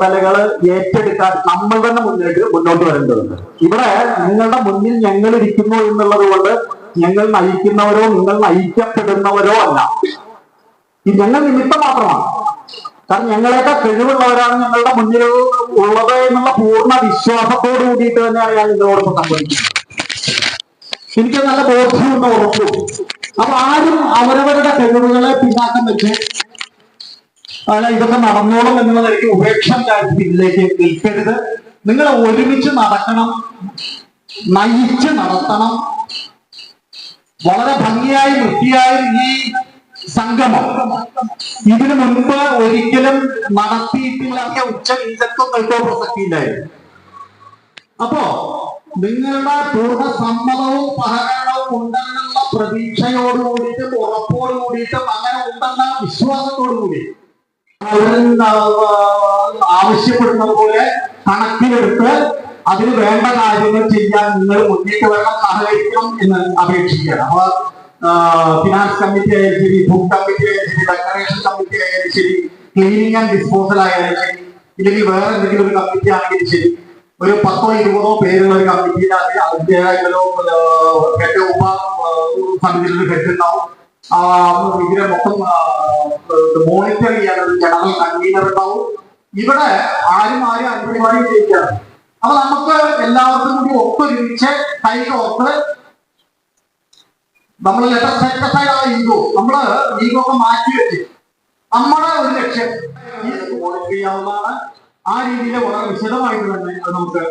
ചുമതലകൾ ഏറ്റെടുക്കാൻ നമ്മൾ തന്നെ മുന്നോട്ട് വരേണ്ടതുണ്ട്. ഇവിടെ നിങ്ങളുടെ മുന്നിൽ ഞങ്ങൾ ഇരിക്കുന്നു എന്നുള്ളത് കൊണ്ട് ഞങ്ങൾ നയിക്കുന്നവരോ നിങ്ങൾ നയിക്കപ്പെടുന്നവരോ അല്ല. ഞങ്ങൾ നിമിത്തം മാത്രമാണ്. കാരണം ഞങ്ങളെയൊക്കെ കഴിവുള്ളവരാണ് ഞങ്ങളുടെ മുന്നിൽ ഉള്ളത് എന്നുള്ള പൂർണ്ണ വിശ്വാസത്തോട് കൂടിയിട്ട് തന്നെയാണ് ഞാൻ ഇതിനോടൊപ്പം സംഭവിക്കുന്നത്. എനിക്ക് നല്ല ബോധ്യമുണ്ട്, ഉറപ്പും. അപ്പൊ ആരും അവരവരുടെ കഴിവുകളെ പിന്നാക്കം വെച്ച് ഇതൊക്കെ നടന്നോളും എന്നുള്ളത് എനിക്ക് ഉപേക്ഷ ഇതിലേക്ക് നിൽക്കരുത്. നിങ്ങൾ ഒരുമിച്ച് നടക്കണം, നയിച്ച് നടത്തണം. വളരെ ഭംഗിയായി വൃത്തിയായി ഈ സംഗമം ഇതിനു മുൻപ് ഒരിക്കലും നടത്തിയിട്ടില്ലാത്ത ഉച്ചനീചത്വം നൽകോ പ്രസക്തിയില്ലായിരുന്നു. അപ്പോ നിങ്ങളുടെ പൂർണ്ണ സമ്മതവും സഹകരണവും ഉണ്ടെന്നുള്ള പ്രതീക്ഷയോട് കൂടിയിട്ടും ഉറപ്പോട് കൂടിയിട്ടും അങ്ങനെ ഉണ്ടെന്ന വിശ്വാസത്തോടു കൂടി ആവശ്യപ്പെടുന്നത് പോലെ കണക്കിലെടുത്ത് അതിന് വേണ്ട കാര്യങ്ങൾ ചെയ്യാൻ നിങ്ങൾ മുന്നിട്ട് വരണം, സഹകരിക്കണം എന്ന് അപേക്ഷിക്കുകയാണ്. അപ്പൊ ഫിനാൻസ് കമ്മിറ്റി ആയാലും ശരി, ഫുഡ് കമ്മിറ്റി ആയാലും ശരി, ഡെക്കറേഷൻ കമ്മിറ്റി ആയാലും ശരി, ക്ലീനിങ് ആൻഡ് ഡിസ്പോസൽ ആയാലും ശരി, ഇല്ലെങ്കിൽ വേറെ എന്തെങ്കിലും ഒരു കമ്മിറ്റി ആണെങ്കിലും ശരി, ഒരു 10-20 പേരുള്ള ഒരു കമ്മിറ്റിയിലാണെങ്കിൽ അതിൻ്റെതായിട്ടുള്ള ഹെഡ് ഉപ സമിതിയിലൊരു ഹെഡ് ഉണ്ടാവും. ഇതിനെ മൊത്തം മോണിറ്റർ ചെയ്യാൻ ഒരു ജനറൽ കൺവീനർ ഉണ്ടാവും. ഇവിടെ ആരും അടിപൊളി ചെയ്യിക്കാറ്. അപ്പൊ നമുക്ക് എല്ലാവർക്കും കൂടി ഒത്തൊരുമിച്ച് കൈകോർത്ത് നമ്മൾ ഈഗോ ഒക്കെ മാറ്റി വെച്ച് നമ്മുടെ ഒരു ലക്ഷ്യം മോണിറ്റർ ചെയ്യാവുന്നതാണ്. ആ രീതിയിൽ വളരെ വിശദമായിട്ട് തന്നെ അത് നമുക്ക്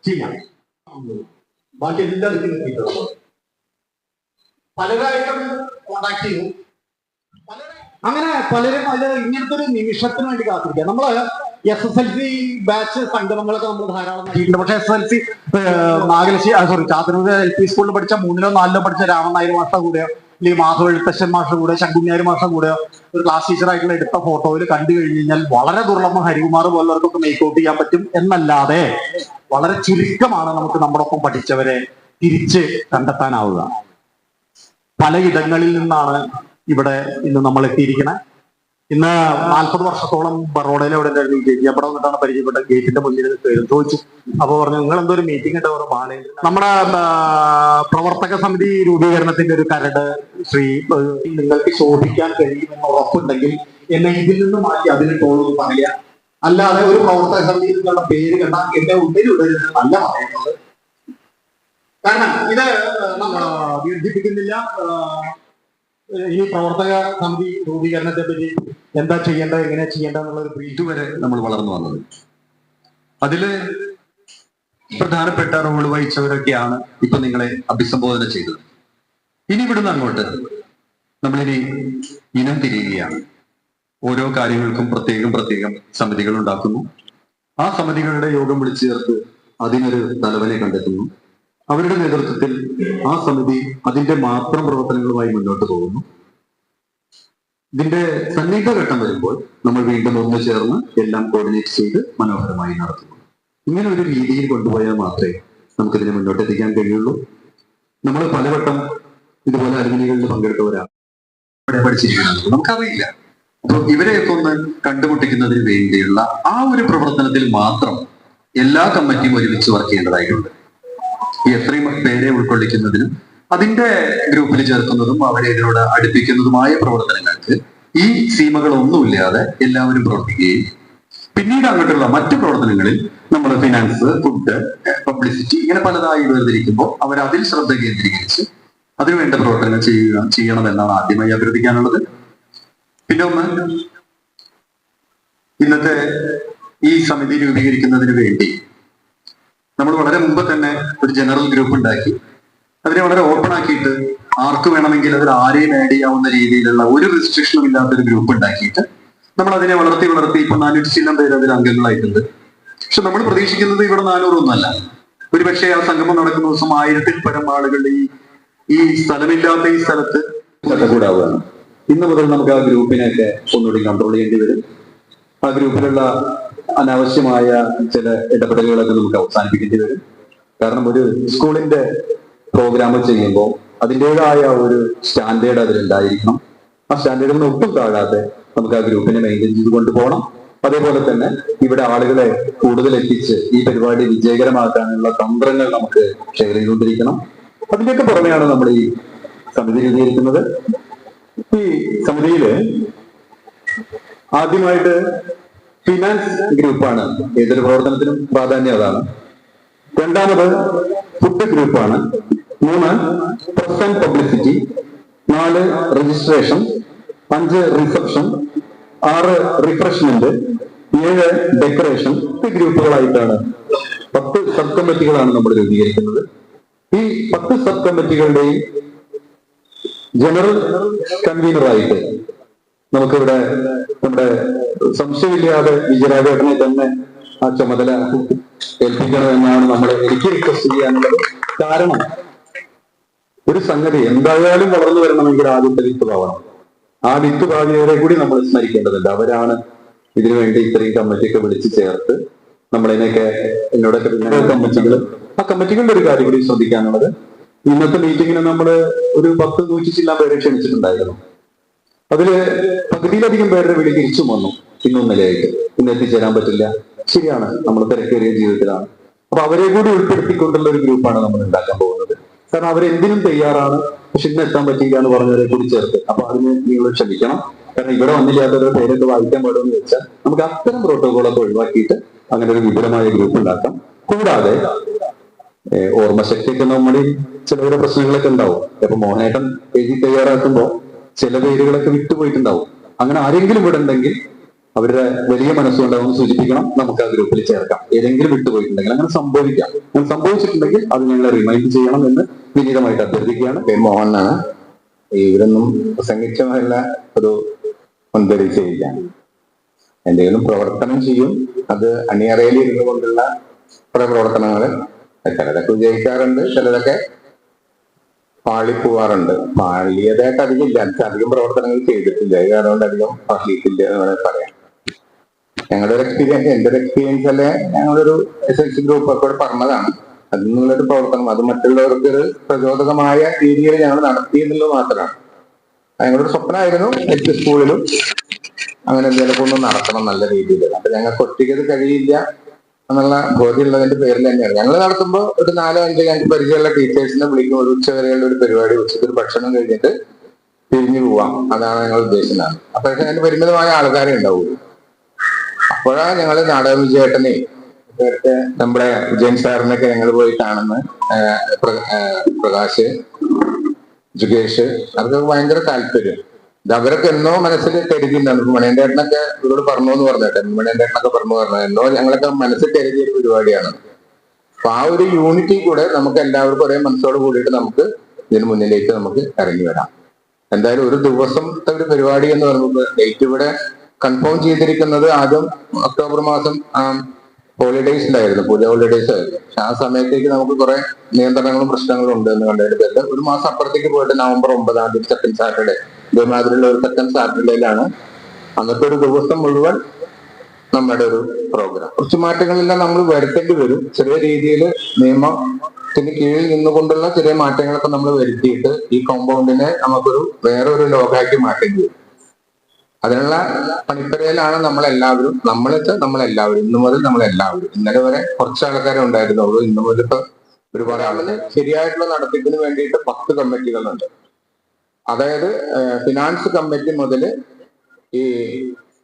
ചെയ്യാം. ബാക്കി എല്ലാവർക്കും എത്തിയിട്ടുള്ളത് പലരായിട്ടും കോണ്ടാക്ട് ചെയ്തു. അങ്ങനെ പലരും അത് ഇങ്ങനത്തെ ഒരു നിമിഷത്തിന് വേണ്ടി കാത്തിരിക്കുക. നമ്മള് SSLC ബാച്ച് സംഗമങ്ങളൊക്കെ നമ്മൾ ധാരാളം നടത്തിയിട്ടുണ്ട്. പക്ഷെ SSLC ചാത്തന്നൂർ LP സ്കൂളിൽ പഠിച്ച 3-ോ 4-ോ പഠിച്ച രാമൻ നായർ മാഷ്ട കൂടെയോ അല്ലെങ്കിൽ മാധവ എഴുത്തച്ഛൻ മാഷ്ട കൂടെ ശങ്കുണ്ണിയാർ മാഷ്ട കൂടെയോ ഒരു ക്ലാസ് ടീച്ചറായിട്ടുള്ള എടുത്ത ഫോട്ടോയിൽ കണ്ടു കഴിഞ്ഞു കഴിഞ്ഞാൽ വളരെ ദുർലഭം ഹരികുമാർ പോലുള്ളവർക്കൊക്കെ മേക്കൗട്ട് ചെയ്യാൻ പറ്റും എന്നല്ലാതെ വളരെ ചുരുക്കമാണ് നമുക്ക് നമ്മുടെ ഒപ്പം പഠിച്ചവരെ തിരിച്ച് കണ്ടെത്താനാവുക. പലയിടങ്ങളിൽ നിന്നാണ് ഇവിടെ ഇന്ന് നമ്മൾ എത്തിയിരിക്കുന്നത്. ഇന്ന് 40 വർഷത്തോളം ബറോഡയിൽ എവിടെ ഉണ്ടായിരുന്നു ചേച്ചി അവിടെ വന്നിട്ടാണ് പരിചയപ്പെട്ട. ഗേറ്റിന്റെ മുന്നിൽ ചോദിച്ചു. അപ്പൊ പറഞ്ഞു നിങ്ങൾ എന്തോ ഒരു മീറ്റിംഗ് ഉണ്ട് ഓരോ ബാലയിൽ. നമ്മുടെ പ്രവർത്തക സമിതി രൂപീകരണത്തിന്റെ ഒരു കരട് നിങ്ങൾക്ക് ശോഭിക്കാൻ കഴിയുമെന്ന് ഉറപ്പുണ്ടെങ്കിൽ എന്നെ ഇതിൽ നിന്ന് മാറ്റി അതിലിട്ടോളൂ പറയാ. അല്ലാതെ ഒരു പ്രവർത്തക സമിതിയിൽ നിന്നുള്ള പേര് കണ്ടാൽ എന്റെ ഉള്ളിലുടരുത് അല്ല പറയുന്നത്. കാരണം ഇത് നമ്മൾ ദീർഘിപ്പിക്കുന്നില്ല. ഈ പ്രവർത്തക സമിതി രൂപീകരണത്തെ പറ്റി എന്താ ചെയ്യേണ്ടത്, എങ്ങനെ ചെയ്യേണ്ടത് എന്നുള്ള ഒരു ബ്രീഫ് വരെ നമ്മൾ വളർന്നു വന്നത്. അതില് പ്രധാനപ്പെട്ട റോൾ വഹിച്ചവരൊക്കെയാണ് ഇപ്പൊ നിങ്ങളെ അഭിസംബോധന ചെയ്തത്. ഇനി ഇവിടുന്ന് അങ്ങോട്ട് നമ്മളിനി ഇനം തിരിയുകയാണ്. ഓരോ കാര്യങ്ങൾക്കും പ്രത്യേകം സമിതികൾ ഉണ്ടാക്കുന്നു. ആ സമിതികളുടെ യോഗം വിളിച്ചു ചേർത്ത് അതിനൊരു തലവനെ കണ്ടെത്തുന്നു. അവരുടെ നേതൃത്വത്തിൽ ആ സമിതി അതിന്റെ മാത്രം പ്രവർത്തനങ്ങളുമായി മുന്നോട്ട് പോകുന്നു. ഇതിന്റെ സന്നിഗ്ധ ഘട്ടം വരുമ്പോൾ നമ്മൾ വീണ്ടും ഒന്ന് ചേർന്ന് എല്ലാം കോർഡിനേറ്റ് ചെയ്ത് മനോഹരമായി നടത്തുന്നു. ഇങ്ങനെ ഒരു രീതിയിൽ കൊണ്ടുപോയാൽ മാത്രമേ നമുക്കിതിനെ മുന്നോട്ട് എത്തിക്കാൻ കഴിയുള്ളൂ. നമ്മൾ പലവട്ടം ഇതുപോലെ അലുമിനികളിൽ പങ്കെടുത്തവരാണ് ഇവിടെ പഠിച്ചിരിക്കുന്നത്, നമുക്കറിയില്ല. അപ്പൊ ഇവരെയൊക്കെ ഒന്ന് കണ്ടുമുട്ടിക്കുന്നതിന് വേണ്ടിയുള്ള ആ ഒരു പ്രവർത്തനത്തിൽ മാത്രം എല്ലാ കമ്മിറ്റിയും ഒരുമിച്ച് വർക്ക് ചെയ്യേണ്ടതായിട്ടുണ്ട്. ഈ എത്രയും പേരെ ഉൾക്കൊള്ളിക്കുന്നതിനും അതിന്റെ ഗ്രൂപ്പിൽ ചേർക്കുന്നതും അവരെ ഇതിനോട് അടുപ്പിക്കുന്നതുമായ പ്രവർത്തനങ്ങൾക്ക് ഈ സീമകളൊന്നുമില്ലാതെ എല്ലാവരും പ്രവർത്തിക്കുകയും പിന്നീട് അങ്ങോട്ടുള്ള മറ്റു പ്രവർത്തനങ്ങളിൽ നമ്മൾ ഫിനാൻസ്, ഫുഡ്, പബ്ലിസിറ്റി ഇങ്ങനെ പലതായി വേർതിരിക്കുമ്പോൾ അവർ അതിൽ ശ്രദ്ധ കേന്ദ്രീകരിച്ച് അതിനുവേണ്ട പ്രവർത്തനങ്ങൾ ചെയ്യണമെന്നാണ് ആദ്യമായി അഭ്യർത്ഥിക്കാനുള്ളത്. പിന്നെ ഒന്ന്, ഇന്നത്തെ ഈ സമിതി രൂപീകരിക്കുന്നതിന് വേണ്ടി നമ്മൾ വളരെ മുമ്പ് തന്നെ ഒരു ജനറൽ ഗ്രൂപ്പ് ഉണ്ടാക്കി അതിനെ വളരെ ഓപ്പൺ ആക്കിയിട്ട് ആർക്ക് വേണമെങ്കിൽ അതിൽ ആരെയും ആഡ് ചെയ്യാവുന്ന രീതിയിലുള്ള ഒരു റെസ്ട്രിക്ഷനും ഇല്ലാത്തൊരു ഗ്രൂപ്പ് ഉണ്ടാക്കിയിട്ട് നമ്മൾ അതിനെ വളർത്തി ഇപ്പൊ 400 ചില്ലം പേര് അതിൽ അംഗങ്ങളായിട്ടുണ്ട്. പക്ഷെ നമ്മൾ പ്രതീക്ഷിക്കുന്നത് ഇവിടെ 400 ഒന്നല്ല. ഒരു പക്ഷേ ആ സംഗമം നടക്കുന്ന ദിവസം 1000-ൽ പരം ആളുകൾ ഈ സ്ഥലമില്ലാത്ത ഈ സ്ഥലത്ത് കൂടാവുകയാണ്. ഇന്ന് മുതൽ നമുക്ക് ആ ഗ്രൂപ്പിനെയൊക്കെ ഒന്നുകൂടി കൺട്രോൾ ചെയ്യേണ്ടി വരും. ആ ഗ്രൂപ്പിലുള്ള അനാവശ്യമായ ചില ഇടപെടലുകളൊക്കെ നമുക്ക് അവസാനിപ്പിക്കേണ്ടി വരും. കാരണം ഒരു സ്കൂളിന്റെ പ്രോഗ്രാം ചെയ്യുമ്പോൾ അതിൻ്റെതായ ഒരു സ്റ്റാൻഡേർഡ് അതിലുണ്ടായിരിക്കണം. ആ സ്റ്റാൻഡേർഡിൽ നിന്ന് ഒട്ടും താഴാതെ നമുക്ക് ആ ഗ്രൂപ്പിനെ മെയിൻറ്റെയിൻ ചെയ്ത് കൊണ്ടുപോകണം. അതേപോലെ തന്നെ ഇവിടെ ആളുകളെ കൂടുതൽ എത്തിച്ച് ഈ പരിപാടി വിജയകരമാക്കാനുള്ള തന്ത്രങ്ങൾ നമുക്ക് ഷെയർ ചെയ്തുകൊണ്ടിരിക്കണം. അതിന്റെയൊക്കെ പുറമെയാണ് നമ്മൾ ഈ സമിതി രൂപീകരിക്കുന്നത്. ഈ സമിതിയില് ആദ്യമായിട്ട് ഫിനാൻസ് ഗ്രൂപ്പാണ് ഏതൊരു പ്രവർത്തനത്തിനും പ്രാധാന്യം അതാണ്. രണ്ടാമത് ഫുഡ് ഗ്രൂപ്പാണ്. 3 press and publicity. 4 registration. 5 reception. 6 refreshment. 7 decoration. ഗ്രൂപ്പുകളായിട്ടാണ് 10 സബ് കമ്മിറ്റികളാണ് നമ്മൾ രൂപീകരിക്കുന്നത്. ഈ 10 സബ് കമ്മിറ്റികളുടെയും ജനറൽ കൺവീനറായിട്ട് നമുക്കിവിടെ നമ്മുടെ സംശയമില്ലാതെ വിജയരാഘവനെ തന്നെ ആ ചുമതല ഏൽപ്പിക്കണമെന്നാണ് എനിക്ക് റിക്വസ്റ്റ് ചെയ്യാനുള്ളത്. കാരണം ഒരു സംഗതി എന്തായാലും വളർന്നു വരണമെങ്കിൽ ആദ്യത്തെ വിത്ത് പാവണം. ആ വിത്ത് പാവിയവരെ കൂടി നമ്മൾ സ്മരിക്കേണ്ടതുണ്ട്. അവരാണ് ഇതിനുവേണ്ടി ഇത്രയും കമ്മിറ്റിയൊക്കെ വിളിച്ചു ചേർത്ത് നമ്മളതിനൊക്കെ എന്നോടൊക്കെ പിന്നെ കമ്മിറ്റികൾ, ആ കമ്മിറ്റികളുടെ ഒരു കാര്യം കൂടി ശ്രദ്ധിക്കാനുള്ളത്, ഇന്നത്തെ മീറ്റിങ്ങിന് നമ്മൾ ഒരു 10-100 ചില്ലാൻ പേരെ ക്ഷണിച്ചിട്ടുണ്ടായിരുന്നു. അതില് പകുതിയിലധികം പേരുടെ വിളി തിരിച്ചും വന്നു. ഇന്നൊന്നിലായിട്ട് ഇന്ന് എത്തിച്ചേരാൻ പറ്റില്ല. ശരിയാണ്, നമ്മൾ തിരക്കേറിയ ജീവിതത്തിലാണ്. അപ്പൊ അവരെ കൂടി ഉൾപ്പെടുത്തിക്കൊണ്ടുള്ള ഒരു ഗ്രൂപ്പാണ് നമ്മൾ ഉണ്ടാക്കാൻ പോകുന്നത്. കാരണം അവരെന്തിനും തയ്യാറാണ്, പക്ഷെ ഇന്ന് എത്താൻ പറ്റില്ല എന്ന് പറഞ്ഞവരെ കൂടി ചേർത്ത്. അപ്പൊ അതിന് നിങ്ങൾ ക്ഷമിക്കണം. കാരണം ഇവിടെ വന്നില്ലാത്തവരുടെ പേരൊക്കെ വായിക്കാൻ പാടുമെന്ന് വെച്ചാൽ നമുക്ക് അത്തരം പ്രോട്ടോകോളൊക്കെ ഒഴിവാക്കിയിട്ട് അങ്ങനെ ഒരു വിപുലമായ ഗ്രൂപ്പ് ഉണ്ടാക്കാം. കൂടാതെ ഓർമ്മശക്തിയൊക്കെ നമ്മുടെ ചിലവരുടെ പ്രശ്നങ്ങളൊക്കെ ഉണ്ടാവും. ഇപ്പൊ മോഹനേട്ടൻ എഴുതി തയ്യാറാക്കുമ്പോൾ ചില പേരുകളൊക്കെ വിട്ടുപോയിട്ടുണ്ടാവും. അങ്ങനെ ആരെങ്കിലും ഇവിടെ ഉണ്ടെങ്കിൽ അവരുടെ വലിയ മനസ്സുണ്ടാവും സൂചിപ്പിക്കണം, നമുക്ക് ആ ഗ്രൂപ്പിൽ ചേർക്കാം. ഏതെങ്കിലും വിട്ടുപോയിട്ടുണ്ടെങ്കിൽ അങ്ങനെ സംഭവിക്കാം. അങ്ങനെ സംഭവിച്ചിട്ടുണ്ടെങ്കിൽ അത് ഞങ്ങളെ റിമൈൻഡ് ചെയ്യണം എന്ന് വിനീതമായിട്ട് അഭ്യർത്ഥിക്കുകയാണ്. മോഹൻ എന്നാണ്. ഇവരൊന്നും പ്രസംഗിച്ചതല്ല, ഒരു മുൻപരിചയില്ല. എന്തെങ്കിലും പ്രവർത്തനം ചെയ്യും. അത് അണിയറയിൽ ഇരുന്നു കൊണ്ടുള്ള കുറെ പ്രവർത്തനങ്ങൾ ചിലതൊക്കെ വിജയിക്കാറുണ്ട്, ചിലതൊക്കെ പാളിപ്പോവാറുണ്ട്. പാളിയതായിട്ട് അധികം ഇല്ല, അധികം പ്രവർത്തനങ്ങൾ ചെയ്തിട്ടില്ല. ഇത് കാരണം അധികം പാളിയിട്ടില്ല എന്ന് വേണമെങ്കിൽ പറയാം. ഞങ്ങളുടെ ഒരു എക്സ്പീരിയൻസ്, എന്റെ ഒരു എക്സ്പീരിയൻസ് അല്ലെ, ഞങ്ങളൊരു SLC ഗ്രൂപ്പ് ഒക്കെ പറഞ്ഞതാണ്. അതിൽ നിന്നുള്ളൊരു പ്രവർത്തനം, അത് മറ്റുള്ളവർക്ക് ഒരു പ്രചോദകമായ രീതിയിൽ ഞങ്ങൾ നടത്തി എന്നുള്ളത് മാത്രമാണ്. ഞങ്ങളൊരു സ്വപ്നമായിരുന്നു LP സ്കൂളിലും അങ്ങനെ എന്തെങ്കിലുമൊക്കെ ഒന്ന് നടത്തണം നല്ല രീതിയിൽ. അപ്പൊ ഞങ്ങൾക്ക് ഒറ്റയ്ക്കത് കഴിയില്ല എന്നുള്ള ബോധ്യമുള്ളതിന്റെ പേരിൽ തന്നെയാണ് ഞങ്ങൾ നടത്തുമ്പോൾ ഒരു 4-5 ഞങ്ങൾക്ക് പരിചയമുള്ള ടീച്ചേഴ്സിനെ വിളിക്കും. ഒരു ഉച്ചവരെയുള്ള ഒരു പരിപാടി, ഉച്ചയ്ക്ക് ഒരു ഭക്ഷണം കഴിഞ്ഞിട്ട് പിരിഞ്ഞു പോവാം. അതാണ് ഞങ്ങൾ ഉദ്ദേശിക്കുന്നത്. അപ്പോഴൊക്കെ അതിന് പരിമിതമായ ആൾക്കാരെ ഉണ്ടാവുള്ളൂ. അപ്പോഴാണ് ഞങ്ങൾ നാടക വിജയേട്ടനെ, നമ്മുടെ വിജയൻ സാറിനൊക്കെ ഞങ്ങൾ പോയി കാണുന്ന പ്രകാശ്, ജുഗേഷ്, അതൊക്കെ ഭയങ്കര താല്പര്യം. ഇത് അവരൊക്കെ എന്നോ മനസ്സിൽ കരുതിയിട്ടുണ്ടായിരുന്നു. മണിയന്റേട്ടനൊക്കെ ഇവരോട് പറഞ്ഞു എന്ന് പറഞ്ഞിട്ട്, മണിയന്റേട്ടനൊക്കെ പറഞ്ഞു എന്നോ ഞങ്ങളൊക്കെ മനസ്സിൽ കരുതിയ ഒരു പരിപാടിയാണ്. അപ്പൊ ആ ഒരു യൂണിറ്റി കൂടെ നമുക്ക് എല്ലാവർക്കും ഒരേ മനസ്സോട് കൂടിയിട്ട് നമുക്ക് ഇതിന് മുന്നിലേക്ക് നമുക്ക് ഇറങ്ങി വരാം. എന്തായാലും ഒരു ദിവസത്തെ ഒരു പരിപാടി എന്ന് പറയുമ്പോൾ ഡേറ്റ് ഇവിടെ കൺഫേം ചെയ്തിരിക്കുന്നത് ആദ്യം ഒക്ടോബർ മാസം ഹോളിഡേയ്സിലായിരുന്നു, പൂജ ഹോളിഡേയ്സ് ആയിരുന്നു. പക്ഷെ ആ സമയത്തേക്ക് നമുക്ക് കുറെ നിയന്ത്രണങ്ങളും പ്രശ്നങ്ങളും ഉണ്ട് എന്ന് കണ്ടതിന്റെ ഒരു മാസം അപ്പുറത്തേക്ക് പോയിട്ട് നവംബർ 9 സെക്കൻഡ് സാറ്റർഡേ, ഇതേമാതിരിയുള്ള ഒരു സെക്കൻഡ് സാറ്റർഡേയിലാണ് അന്നത്തെ ഒരു ദിവസം മുഴുവൻ നമ്മുടെ ഒരു പ്രോഗ്രാം. കുറച്ച് മാറ്റങ്ങളെല്ലാം നമ്മൾ വരുത്തേണ്ടി വരും. ചെറിയ രീതിയിൽ നിയമത്തിന് കീഴിൽ നിന്നുകൊണ്ടുള്ള ചെറിയ മാറ്റങ്ങളൊക്കെ നമ്മൾ വരുത്തിയിട്ട് ഈ കോമ്പൗണ്ടിനെ നമുക്കൊരു വേറൊരു ലോകാക്കി മാറ്റേണ്ടി വരും. അതിനുള്ള പണിപ്പരയിലാണ് നമ്മളെല്ലാവരും. നമ്മളെല്ലാവരും ഇന്നു മുതൽ നമ്മളെല്ലാവരും. ഇന്നലെ വരെ കുറച്ച് ആൾക്കാരെ ഉണ്ടായിരുന്നുള്ളൂ. ഇന്നു മുതൽ ഇപ്പൊ ഒരുപാട് ആളുകൾ. ശരിയായിട്ടുള്ള നടത്തിപ്പിന് വേണ്ടിയിട്ട് 10 കമ്മിറ്റികളുണ്ട്. അതായത് ഫിനാൻസ് കമ്മിറ്റി മുതൽ ഈ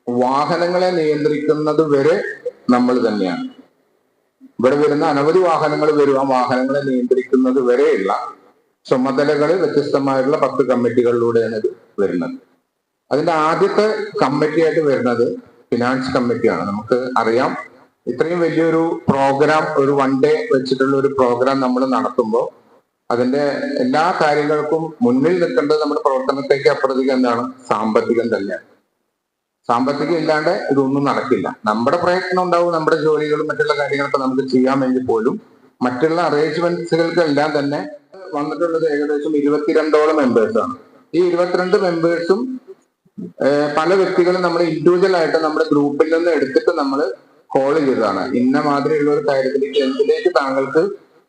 വാഹനങ്ങളെ നിയന്ത്രിക്കുന്നത് വരെ നമ്മൾ തന്നെയാണ്. ഇവിടെ വരുന്ന അനവധി വാഹനങ്ങൾ വരും. ആ വാഹനങ്ങളെ നിയന്ത്രിക്കുന്നത് വരെയുള്ള ചുമതലകൾ വ്യത്യസ്തമായിട്ടുള്ള 10 കമ്മിറ്റികളിലൂടെയാണ് ഇത് വരുന്നത്. അതിന്റെ ആദ്യത്തെ കമ്മിറ്റിയായിട്ട് വരുന്നത് ഫിനാൻസ് കമ്മിറ്റിയാണ്. നമുക്ക് അറിയാം, ഇത്രയും വലിയൊരു പ്രോഗ്രാം, ഒരു 1 ഡേ വെച്ചിട്ടുള്ള ഒരു പ്രോഗ്രാം നമ്മൾ നടത്തുമ്പോൾ അതിന്റെ എല്ലാ കാര്യങ്ങൾക്കും മുന്നിൽ നിൽക്കേണ്ടത് നമ്മുടെ പ്രവർത്തനത്തേക്ക് അപ്പുറത്തേക്ക് എന്താണ്? സാമ്പത്തികം തന്നെയാണ്. സാമ്പത്തികം ഇല്ലാണ്ട് ഇതൊന്നും നടക്കില്ല. നമ്മുടെ പ്രയത്നം ഉണ്ടാവും, നമ്മുടെ ജോലികളും മറ്റുള്ള കാര്യങ്ങളൊക്കെ നമുക്ക് ചെയ്യാമെങ്കിൽ പോലും മറ്റുള്ള അറേഞ്ച്മെന്റ്സുകൾക്കെല്ലാം തന്നെ വന്നിട്ടുള്ളത് ഏകദേശം 22ഓളം മെമ്പേഴ്സാണ്. ഈ 22 മെമ്പേഴ്സും പല വ്യക്തികളും നമ്മൾ ഇൻഡിവിജ്വൽ ആയിട്ട് നമ്മുടെ ഗ്രൂപ്പിൽ നിന്ന് എടുത്തിട്ട് നമ്മൾ കോൾ ചെയ്തതാണ്. ഇന്ന മാതിരിയുള്ള ഒരു കാര്യത്തിലേക്ക് എന്തിലേക്ക് താങ്കൾക്ക്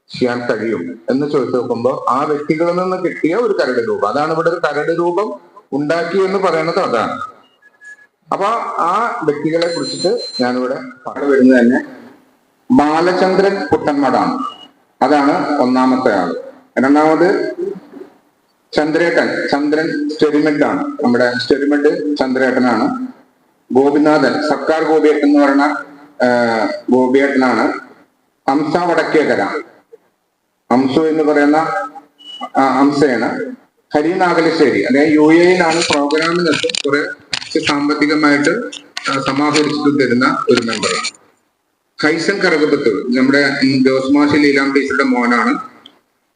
ചെയ്യാൻ കഴിയും എന്ന് ചോദിച്ചു നോക്കുമ്പോൾ ആ വ്യക്തികളിൽ നിന്ന് കിട്ടിയ ഒരു കരട് രൂപം, അതാണ് ഇവിടെ ഒരു കരട് രൂപം ഉണ്ടാക്കി എന്ന് പറയുന്നത്. അതാണ് അപ്പൊ ആ വ്യക്തികളെ കുറിച്ചിട്ട് ഞാനിവിടെ പറഞ്ഞു വരുന്നത് തന്നെ ബാലചന്ദ്രൻ പുത്തൻമടാണ്. അതാണ് ഒന്നാമത്തെ ആള്. രണ്ടാമത് ചന്ദ്രൻ സ്റ്റെറിമെന്റ് നമ്മുടെ സ്റ്റെറിമെന്റ് ചന്ദ്രേട്ടനാണ്. ഗോപിനാഥൻ, സർക്കാർ ഗോപിയേട്ടൻ എന്ന് പറയുന്ന ഗോപിയേട്ടനാണ്. ഹംസ വടക്കേക്കര, ഹംസു എന്ന് പറയുന്ന ഹംസയാണ്. ഹരി നാഗലശ്ശേരി, അതായത് UAE-ലാണ് പ്രോഗ്രാമിനൊക്കെ കുറെ സാമ്പത്തികമായിട്ട് സമാഹരിച്ചിട്ട് തരുന്ന ഒരു മെമ്പറാണ്. ഹൈസൻ കറുകപ്പത്തൂർ, നമ്മുടെ ജോസ്മാഷി ലീലാം ടീച്ചറുടെ മോനാണ്.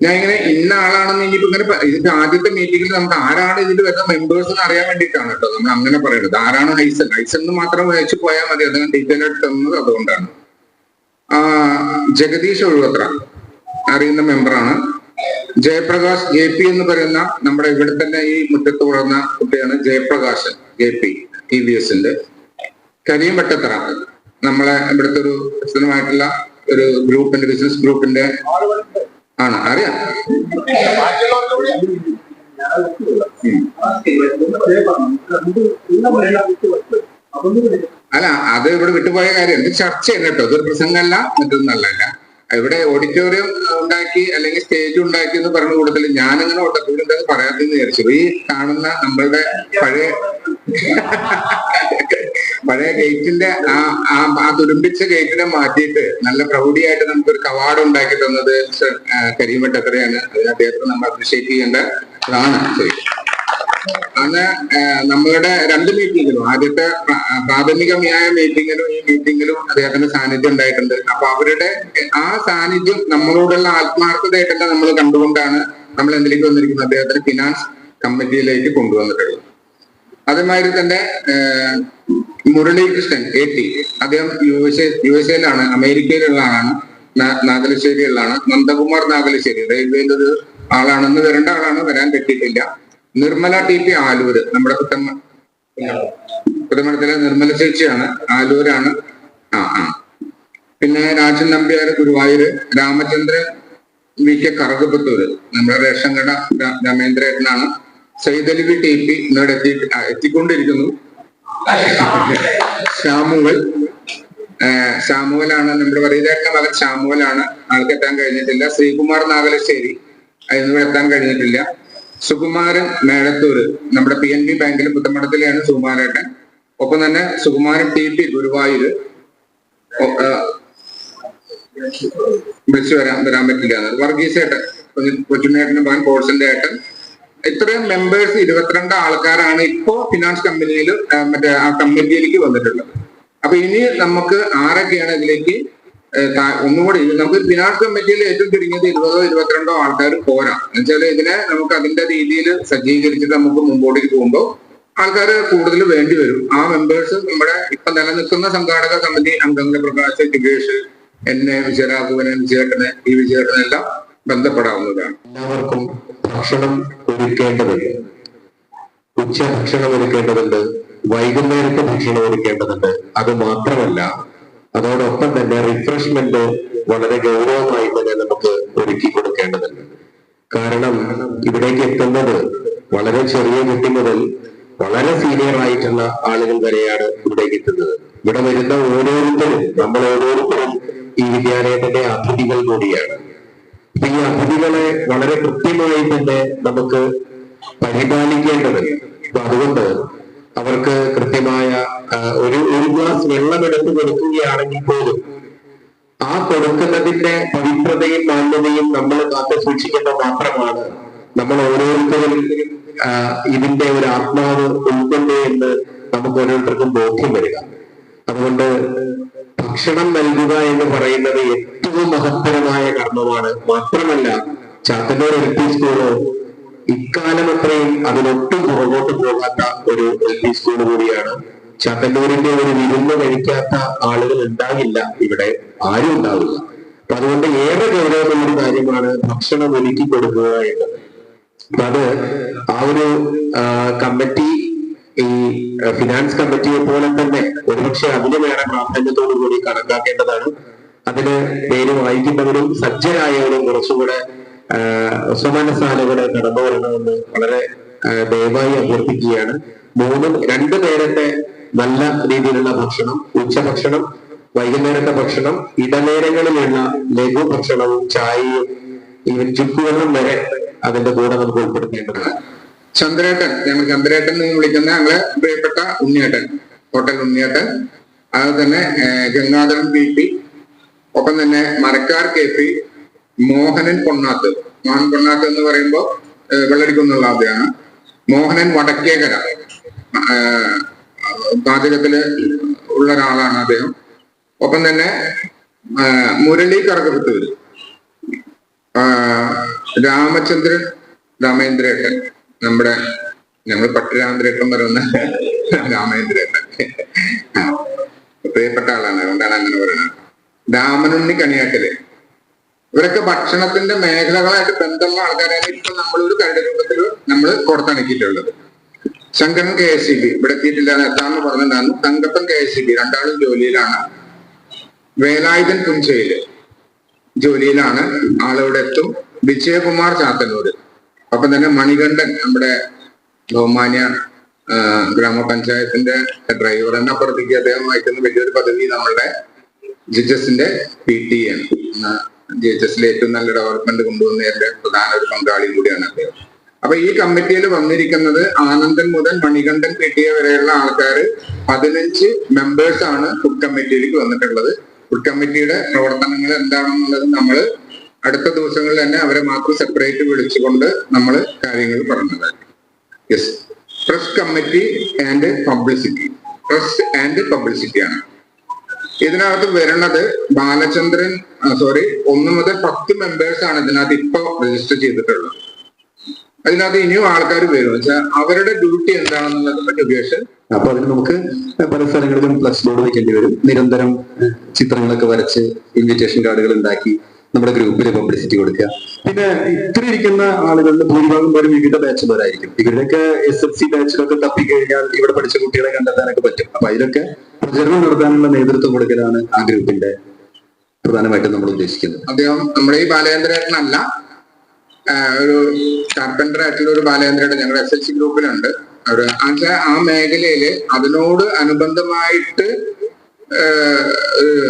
ഞാൻ ഇങ്ങനെ ഇന്ന ആളാണെന്ന് ഇനിയിപ്പോ ഇങ്ങനെ ഇതിന്റെ ആദ്യത്തെ മീറ്റിംഗിൽ നമുക്ക് ആരാണ് ഇതിൽ വരുന്ന മെമ്പേഴ്സ് എന്ന് അറിയാൻ വേണ്ടിയിട്ടാണ് കേട്ടോ നമ്മൾ അങ്ങനെ പറയുന്നത്. ആരാണ് ഹൈസൻ എന്ന് മാത്രം വായിച്ചു പോയാൽ മതി, അദ്ദേഹം ഡീറ്റെയിൽ ആയിട്ട് തന്നത് അതുകൊണ്ടാണ്. ജഗദീഷ് ഒഴുവത്ര അറിയുന്ന മെമ്പറാണ്. ജയപ്രകാശ് JP എന്ന് പറയുന്ന നമ്മുടെ ഇവിടെ തന്നെ ഈ മുറ്റത്ത് വളർന്ന കുട്ടിയാണ് ജയപ്രകാശ് JP EVS-ന്റെ. കരീം വെട്ടത്തറ നമ്മളെ ഇവിടുത്തെ ഒരു പ്രസിദ്ധമായിട്ടുള്ള ഒരു ഗ്രൂപ്പിന്റെ ബിസിനസ് ഗ്രൂപ്പിന്റെ ആണ്, അറിയാം. അല്ല, അത് ഇവിടെ വിട്ടുപോയ കാര്യം എന്ത് ചർച്ച ചെയ്യുന്ന കേട്ടോ, ഇതൊരു പ്രസംഗമല്ല, മറ്റൊന്നല്ല. ഇവിടെ ഓഡിറ്റോറിയം ഉണ്ടാക്കി അല്ലെങ്കിൽ സ്റ്റേജ് ഉണ്ടാക്കി എന്ന് പറഞ്ഞ കൂട്ടത്തിൽ ഞാനിങ്ങനെ ഓട്ടത്തിൽ എന്താ പറയാത്തെന്ന് വിചാരിച്ചു. ഈ കാണുന്ന നമ്മളുടെ പഴയ ഗേറ്റിന്റെ ആ തുരുമ്പിച്ച ഗേറ്റിനെ മാറ്റിയിട്ട് നല്ല പ്രൗഢിയായിട്ട് നമുക്കൊരു കവാടം ഉണ്ടാക്കി തന്നത് കരീമട്ടത്രയാണ്. അതിന് അദ്ദേഹത്തിന് നമ്മൾ അപ്രീഷിയേറ്റ് ചെയ്യേണ്ടതാണ്. ശരി, അന്ന് നമ്മളുടെ 2 മീറ്റിങ്ങിലും, ആദ്യത്തെ പ്രാഥമികമായ മീറ്റിങ്ങിലും ഈ മീറ്റിങ്ങിലും അദ്ദേഹത്തിന്റെ സാന്നിധ്യം ഉണ്ടായിട്ടുണ്ട്. അപ്പൊ അവരുടെ ആ സാന്നിധ്യം നമ്മളോടുള്ള ആത്മാർത്ഥതയായിട്ടല്ല നമ്മൾ കണ്ടുകൊണ്ടാണ് നമ്മൾ എന്തിലേക്ക് വന്നിരിക്കുന്നത്, അദ്ദേഹത്തിന് ഫിനാൻസ് കമ്മിറ്റിയിലേക്ക് കൊണ്ടുവന്നിട്ടുള്ളത്. അതേമാതിരി തന്നെ മുരളീകൃഷ്ണൻ AT, അദ്ദേഹം USA-ലാണ്, അമേരിക്കയിലുള്ള ആളാണ്, നാഗലശ്ശേരിയുള്ളതാണ്. നന്ദകുമാർ നാഗലശ്ശേരി റെയിൽവേയിൽ ഒരു ആളാണെന്ന് വരേണ്ട ആളാണ്, വരാൻ പറ്റിയിട്ടില്ല. നിർമ്മല TP ആലൂര്, നമ്മുടെ പുത്തമഠത്തിലെ നിർമ്മല ചേച്ചിയാണ്, ആലൂരാണ്. പിന്നെ രാജൻ നമ്പ്യാർ ഗുരുവായൂര്, രാമചന്ദ്രൻ VK കറുകപ്പത്തൂര് നമ്മുടെ റേഷൻ കട രാമേന്ദ്രേട്ടനാണ്. സൈദലവി TP ഇന്നോട് എത്തിക്കൊണ്ടിരിക്കുന്നു. ശാമുവലാണ് നമ്മുടെ വരീതേട്ടന്റെ മകൻ ശാമുവലാണ്, ആൾക്ക് എത്താൻ കഴിഞ്ഞിട്ടില്ല. ശ്രീകുമാർ നാഗലശ്ശേരി എന്നിവിടെ എത്താൻ കഴിഞ്ഞിട്ടില്ല. സുകുമാരൻ മേഴത്തൂര് നമ്മുടെ PNB ബാങ്കിലെ പുത്തമഠത്തിലെയാണ് സുകുമാരേട്ടൻ. ഒപ്പം തന്നെ സുകുമാരൻ TP ഗുരുവായൂര് വിളിച്ചു വരാൻ പറ്റില്ല. വർഗീസേട്ടൻ കൊച്ചുണ്ണേട്ടന്റെ മകൻ കോഴ്സിന്റെ ഏട്ടൻ. ഇത്രയും മെമ്പേഴ്സ് 22 ആൾക്കാരാണ് ഇപ്പോ ഫിനാൻസ് കമ്പനിയിൽ മറ്റേ ആ കമ്മിറ്റിയിലേക്ക് വന്നിട്ടുള്ളത്. അപ്പൊ ഇനി നമുക്ക് ആരൊക്കെയാണ് ഇതിലേക്ക് ഒന്നുകൂടി നമുക്ക് ഫിനാൻസ് കമ്മിറ്റിയിൽ ഏറ്റവും ചുരുങ്ങിയത് 20-22 ആൾക്കാർ പോരാ. എന്നുവെച്ചാൽ ഇതിനെ നമുക്ക് അതിന്റെ രീതിയിൽ സജ്ജീകരിച്ചിട്ട് നമുക്ക് മുമ്പോട്ടേക്ക് പോകുമ്പോൾ ആൾക്കാർ കൂടുതൽ വേണ്ടി വരും. ആ മെമ്പേഴ്സ് നമ്മുടെ ഇപ്പൊ നിലനിൽക്കുന്ന സംഘാടക സമിതി അംഗങ്ങളെ പ്രകാശ്, ജിഗേഷ്, എന്നെ, വിജയരാഘവനെ, വിജയേട്ടനെ, ഈ വിജയേട്ടനെല്ലാം ബന്ധപ്പെടാവുന്നതാണ്. എല്ലാവർക്കും ഭക്ഷണം ഒരുക്കേണ്ടതുണ്ട്, ഉച്ചഭക്ഷണം ഒരുക്കേണ്ടതുണ്ട്, വൈകുന്നേരത്തെ ഭക്ഷണം ഒരുക്കേണ്ടതുണ്ട്. അത് മാത്രമല്ല, അതോടൊപ്പം തന്നെ റിഫ്രഷ്മെന്റ് വളരെ ഗൗരവമായി തന്നെ നമുക്ക് ഒരുക്കി കൊടുക്കേണ്ടതുണ്ട്. കാരണം ഇവിടേക്ക് എത്തുന്നത് വളരെ ചെറിയ കുട്ടി മുതൽ വളരെ സീനിയർ ആയിട്ടുള്ള ആളുകൾ വരെയാണ് ഇവിടേക്ക് എത്തുന്നത്. ഇവിടെ വരുന്ന ഓരോരുത്തരും, നമ്മൾ ഓരോരുത്തരും ഈ വിദ്യാലയത്തിന്റെ അതിഥികൾ കൂടിയാണ്. അപ്പൊ ഈ അതിഥികളെ വളരെ കൃത്യമായി തന്നെ നമുക്ക് പരിപാലിക്കേണ്ടതുണ്ട്. അപ്പൊ അതുകൊണ്ട് അവർക്ക് കൃത്യമായ ഒരു ഗ്ലാസ് വെള്ളം എടുത്ത് കൊടുക്കുകയാണെങ്കിൽ പോലും ആ കൊടുക്കുന്നതിന്റെ പവിത്രതയും മാന്യതയും നമ്മൾ കാത്തു സൂക്ഷിക്കുമ്പോൾ മാത്രമാണ് നമ്മൾ ഓരോരുത്തരും ഇതിന്റെ ഒരു ആത്മാവ് ഉൾക്കൊണ്ടു എന്ന് നമുക്ക് ഓരോരുത്തർക്കും ബോധ്യം വരിക. അതുകൊണ്ട് ഭക്ഷണം നൽകുക എന്ന് പറയുന്നത് ഏറ്റവും മഹത്തരമായ കർമ്മമാണ്. മാത്രമല്ല, ചാത്തന്നൂർ LP സ്കൂള് ഇക്കാലം അത്രയും അതിനൊട്ടും പുറകോട്ട് പോകാത്ത ഒരു LP സ്കൂൾ കൂടിയാണ്. ചാത്തന്നൂരിന്റെ ഒരു വിരുന്ന് കഴിക്കാത്ത ആളുകൾ ഉണ്ടാകില്ല, ഇവിടെ ആരും ഉണ്ടാവില്ല. അപ്പൊ അതുകൊണ്ട് ഏറെ ഗൗരവമുള്ളൊരു കാര്യമാണ് ഭക്ഷണം ഒരുക്കി കൊടുക്കുക എന്നത്. അപ്പൊ അത് ആ ഒരു കമ്മിറ്റി, ഈ ഫിനാൻസ് കമ്മിറ്റിയെ പോലെ തന്നെ ഒരുപക്ഷെ അതിന് വേറെ പ്രാധാന്യത്തോടു കൂടി കണക്കാക്കേണ്ടതാണ്. അതിന് പേര് വായിക്കുന്നവരും സജ്ജരായവരും കുറച്ചുകൂടെ സ്വമനസാലകളെ കടന്നു വരണമെന്ന് വളരെ ദയവായി അഭ്യർത്ഥിക്കുകയാണ്. 2 നേരത്തെ നല്ല രീതിയിലുള്ള ഭക്ഷണം, ഉച്ചഭക്ഷണം, വൈകുന്നേരത്തെ ഭക്ഷണം, ഇടനേരങ്ങളിലുള്ള ലഘു ഭക്ഷണവും ചായയും ഈവൻ ചുക്കുവെള്ളം വരെ അതിന്റെ കൂടെ നമുക്ക് ഉൾപ്പെടുത്തേണ്ടതാണ്. ചന്ദ്രേട്ടൻ, ഞങ്ങൾ ചന്ദ്രേട്ടൻ എന്ന് വിളിക്കുന്ന ഞങ്ങളെ പ്രിയപ്പെട്ട ഉണ്ണിയേട്ടൻ, ഹോട്ടൽ ഉണ്ണിയേട്ടൻ, അതുപോലെ തന്നെ ഗംഗാധരൻ BP, ഒപ്പം തന്നെ മരക്കാർ KP, മോഹനൻ പൊണ്ണാത്ത്. മോഹൻ പൊണ്ണാത്ത് എന്ന് പറയുമ്പോൾ വെള്ളടിക്കുന്നുള്ള ആദ്യമാണ്. മോഹനൻ വടക്കേകര, പാചകത്തില് ഉള്ള ഒരാളാണ് അദ്ദേഹം. ഒപ്പം തന്നെ മുരളി കറകപുത്തൂര്, രാമേന്ദ്രേട്ടൻ, നമ്മുടെ ഞങ്ങൾ പട്ടിരാമേന്ദ്രേട്ടൻ പറയുന്ന രാമേന്ദ്രേട്ടൻ പ്രിയപ്പെട്ട ആളാണ്, അതുകൊണ്ടാണ് അങ്ങനെ പറയുന്നത്. രാമനുണ്ണി കണിയാക്കല്. ഇവരൊക്കെ ഭക്ഷണത്തിന്റെ മേഖലകളായിട്ട് ബന്ധമുള്ള ആൾക്കാരാണ്. ഇപ്പൊ നമ്മളൊരു കരട് രൂപത്തിൽ നമ്മൾ പുറത്തിറക്കിയിട്ടുള്ളത്. ശങ്കരൻ KSEB ഇവിടെ എത്തിയിട്ടില്ല, എത്താന്ന് പറഞ്ഞിട്ടുണ്ടായിരുന്നു. തങ്കപ്പൻ KSEB, രണ്ടാളും ജോലിയിലാണ്. വേലായുധൻ പുഞ്ചയില് ജോലിയിലാണ്, ആളിവിടെ എത്തും. വിജയകുമാർ ചാത്തന്നൂര്, ഒപ്പം തന്നെ മണികണ്ഠൻ, നമ്മുടെ ബഹുമാന്യ ഗ്രാമപഞ്ചായത്തിന്റെ ഡ്രൈവർ എന്ന അപ്പുറത്തേക്ക് അദ്ദേഹം വഹിക്കുന്ന വലിയൊരു പദവി നമ്മളുടെ GHSന്റെ PT ആണ്. GHSലെ ഏറ്റവും നല്ല ഡെവലപ്മെന്റ് കൊണ്ടുവന്നതിന്റെ പ്രധാന ഒരു പങ്കാളിയും കൂടിയാണ് അദ്ദേഹം. അപ്പൊ ഈ കമ്മിറ്റിയിൽ വന്നിരിക്കുന്നത് ആനന്ദൻ മുതൽ മണികണ്ഠൻ PT വരെയുള്ള ആൾക്കാർ 15 മെമ്പേഴ്സ് ആണ് ഫുഡ് കമ്മിറ്റിയിലേക്ക് വന്നിട്ടുള്ളത്. ഫുഡ് കമ്മിറ്റിയുടെ പ്രവർത്തനങ്ങൾ എന്താണെന്നുള്ളത് നമ്മൾ അടുത്ത ദിവസങ്ങളിൽ തന്നെ അവരെ മാത്രം സെപ്പറേറ്റ് വിളിച്ചുകൊണ്ട് നമ്മൾ കാര്യങ്ങൾ പറഞ്ഞതായിരിക്കും. Yes, press committee and publicity. Press and publicity ആണ് ഇതിനകത്ത് വരുന്നത്. ബാലചന്ദ്രൻ 1 മുതൽ 10 മെമ്പേഴ്സ് ആണ് ഇതിനകത്ത് ഇപ്പൊ രജിസ്റ്റർ ചെയ്തിട്ടുള്ളത്. അതിനകത്ത് ഇനിയും ആൾക്കാർ വരും. വെച്ചാൽ അവരുടെ ഡ്യൂട്ടി എന്താണെന്നുള്ളത് പറ്റി ഉപയോഗിച്ച് അപ്പൊ അതിന് നമുക്ക് പല സ്ഥലങ്ങളിലും ഫ്ലക്സ് ബോർഡ് വെക്കേണ്ടി വരും. നിരന്തരം ചിത്രങ്ങളൊക്കെ വരച്ച് ഇൻവിറ്റേഷൻ കാർഡുകൾ ഉണ്ടാക്കി നമ്മുടെ ഗ്രൂപ്പിൽ പബ്ലിസിറ്റി കൊടുക്കുക. പിന്നെ ഇത്ര ഇരിക്കുന്ന ആളുകളുടെ ഭൂരിഭാഗം പേരും വിവിധ ബാച്ചുള്ളവരായിരിക്കും. ഇവരുടെയൊക്കെ SSLC ബാച്ചിലൊക്കെ തപ്പിക്കഴിഞ്ഞാൽ ഇവിടെ പഠിച്ച കുട്ടികളെ കണ്ടെത്താനൊക്കെ പറ്റും. അപ്പൊ അതിലൊക്കെ പ്രചരണം നടത്താനുള്ള നേതൃത്വം കൊടുക്കലാണ് ആ ഗ്രൂപ്പിന്റെ പ്രധാനമായിട്ടും നമ്മൾ ഉദ്ദേശിക്കുന്നത്. അദ്ദേഹം നമ്മുടെ ഈ ബാലചന്ദ്രേട്ടനല്ല, ഒരു കാർപ്പൻറ്റർ ആയിട്ടുള്ള ഒരു ബാലചന്ദ്രേട്ടൻ ഞങ്ങളുടെ SLC ഗ്രൂപ്പിലുണ്ട്. അവര് ആ മേഖലയില് അതിനോട് അനുബന്ധമായിട്ട്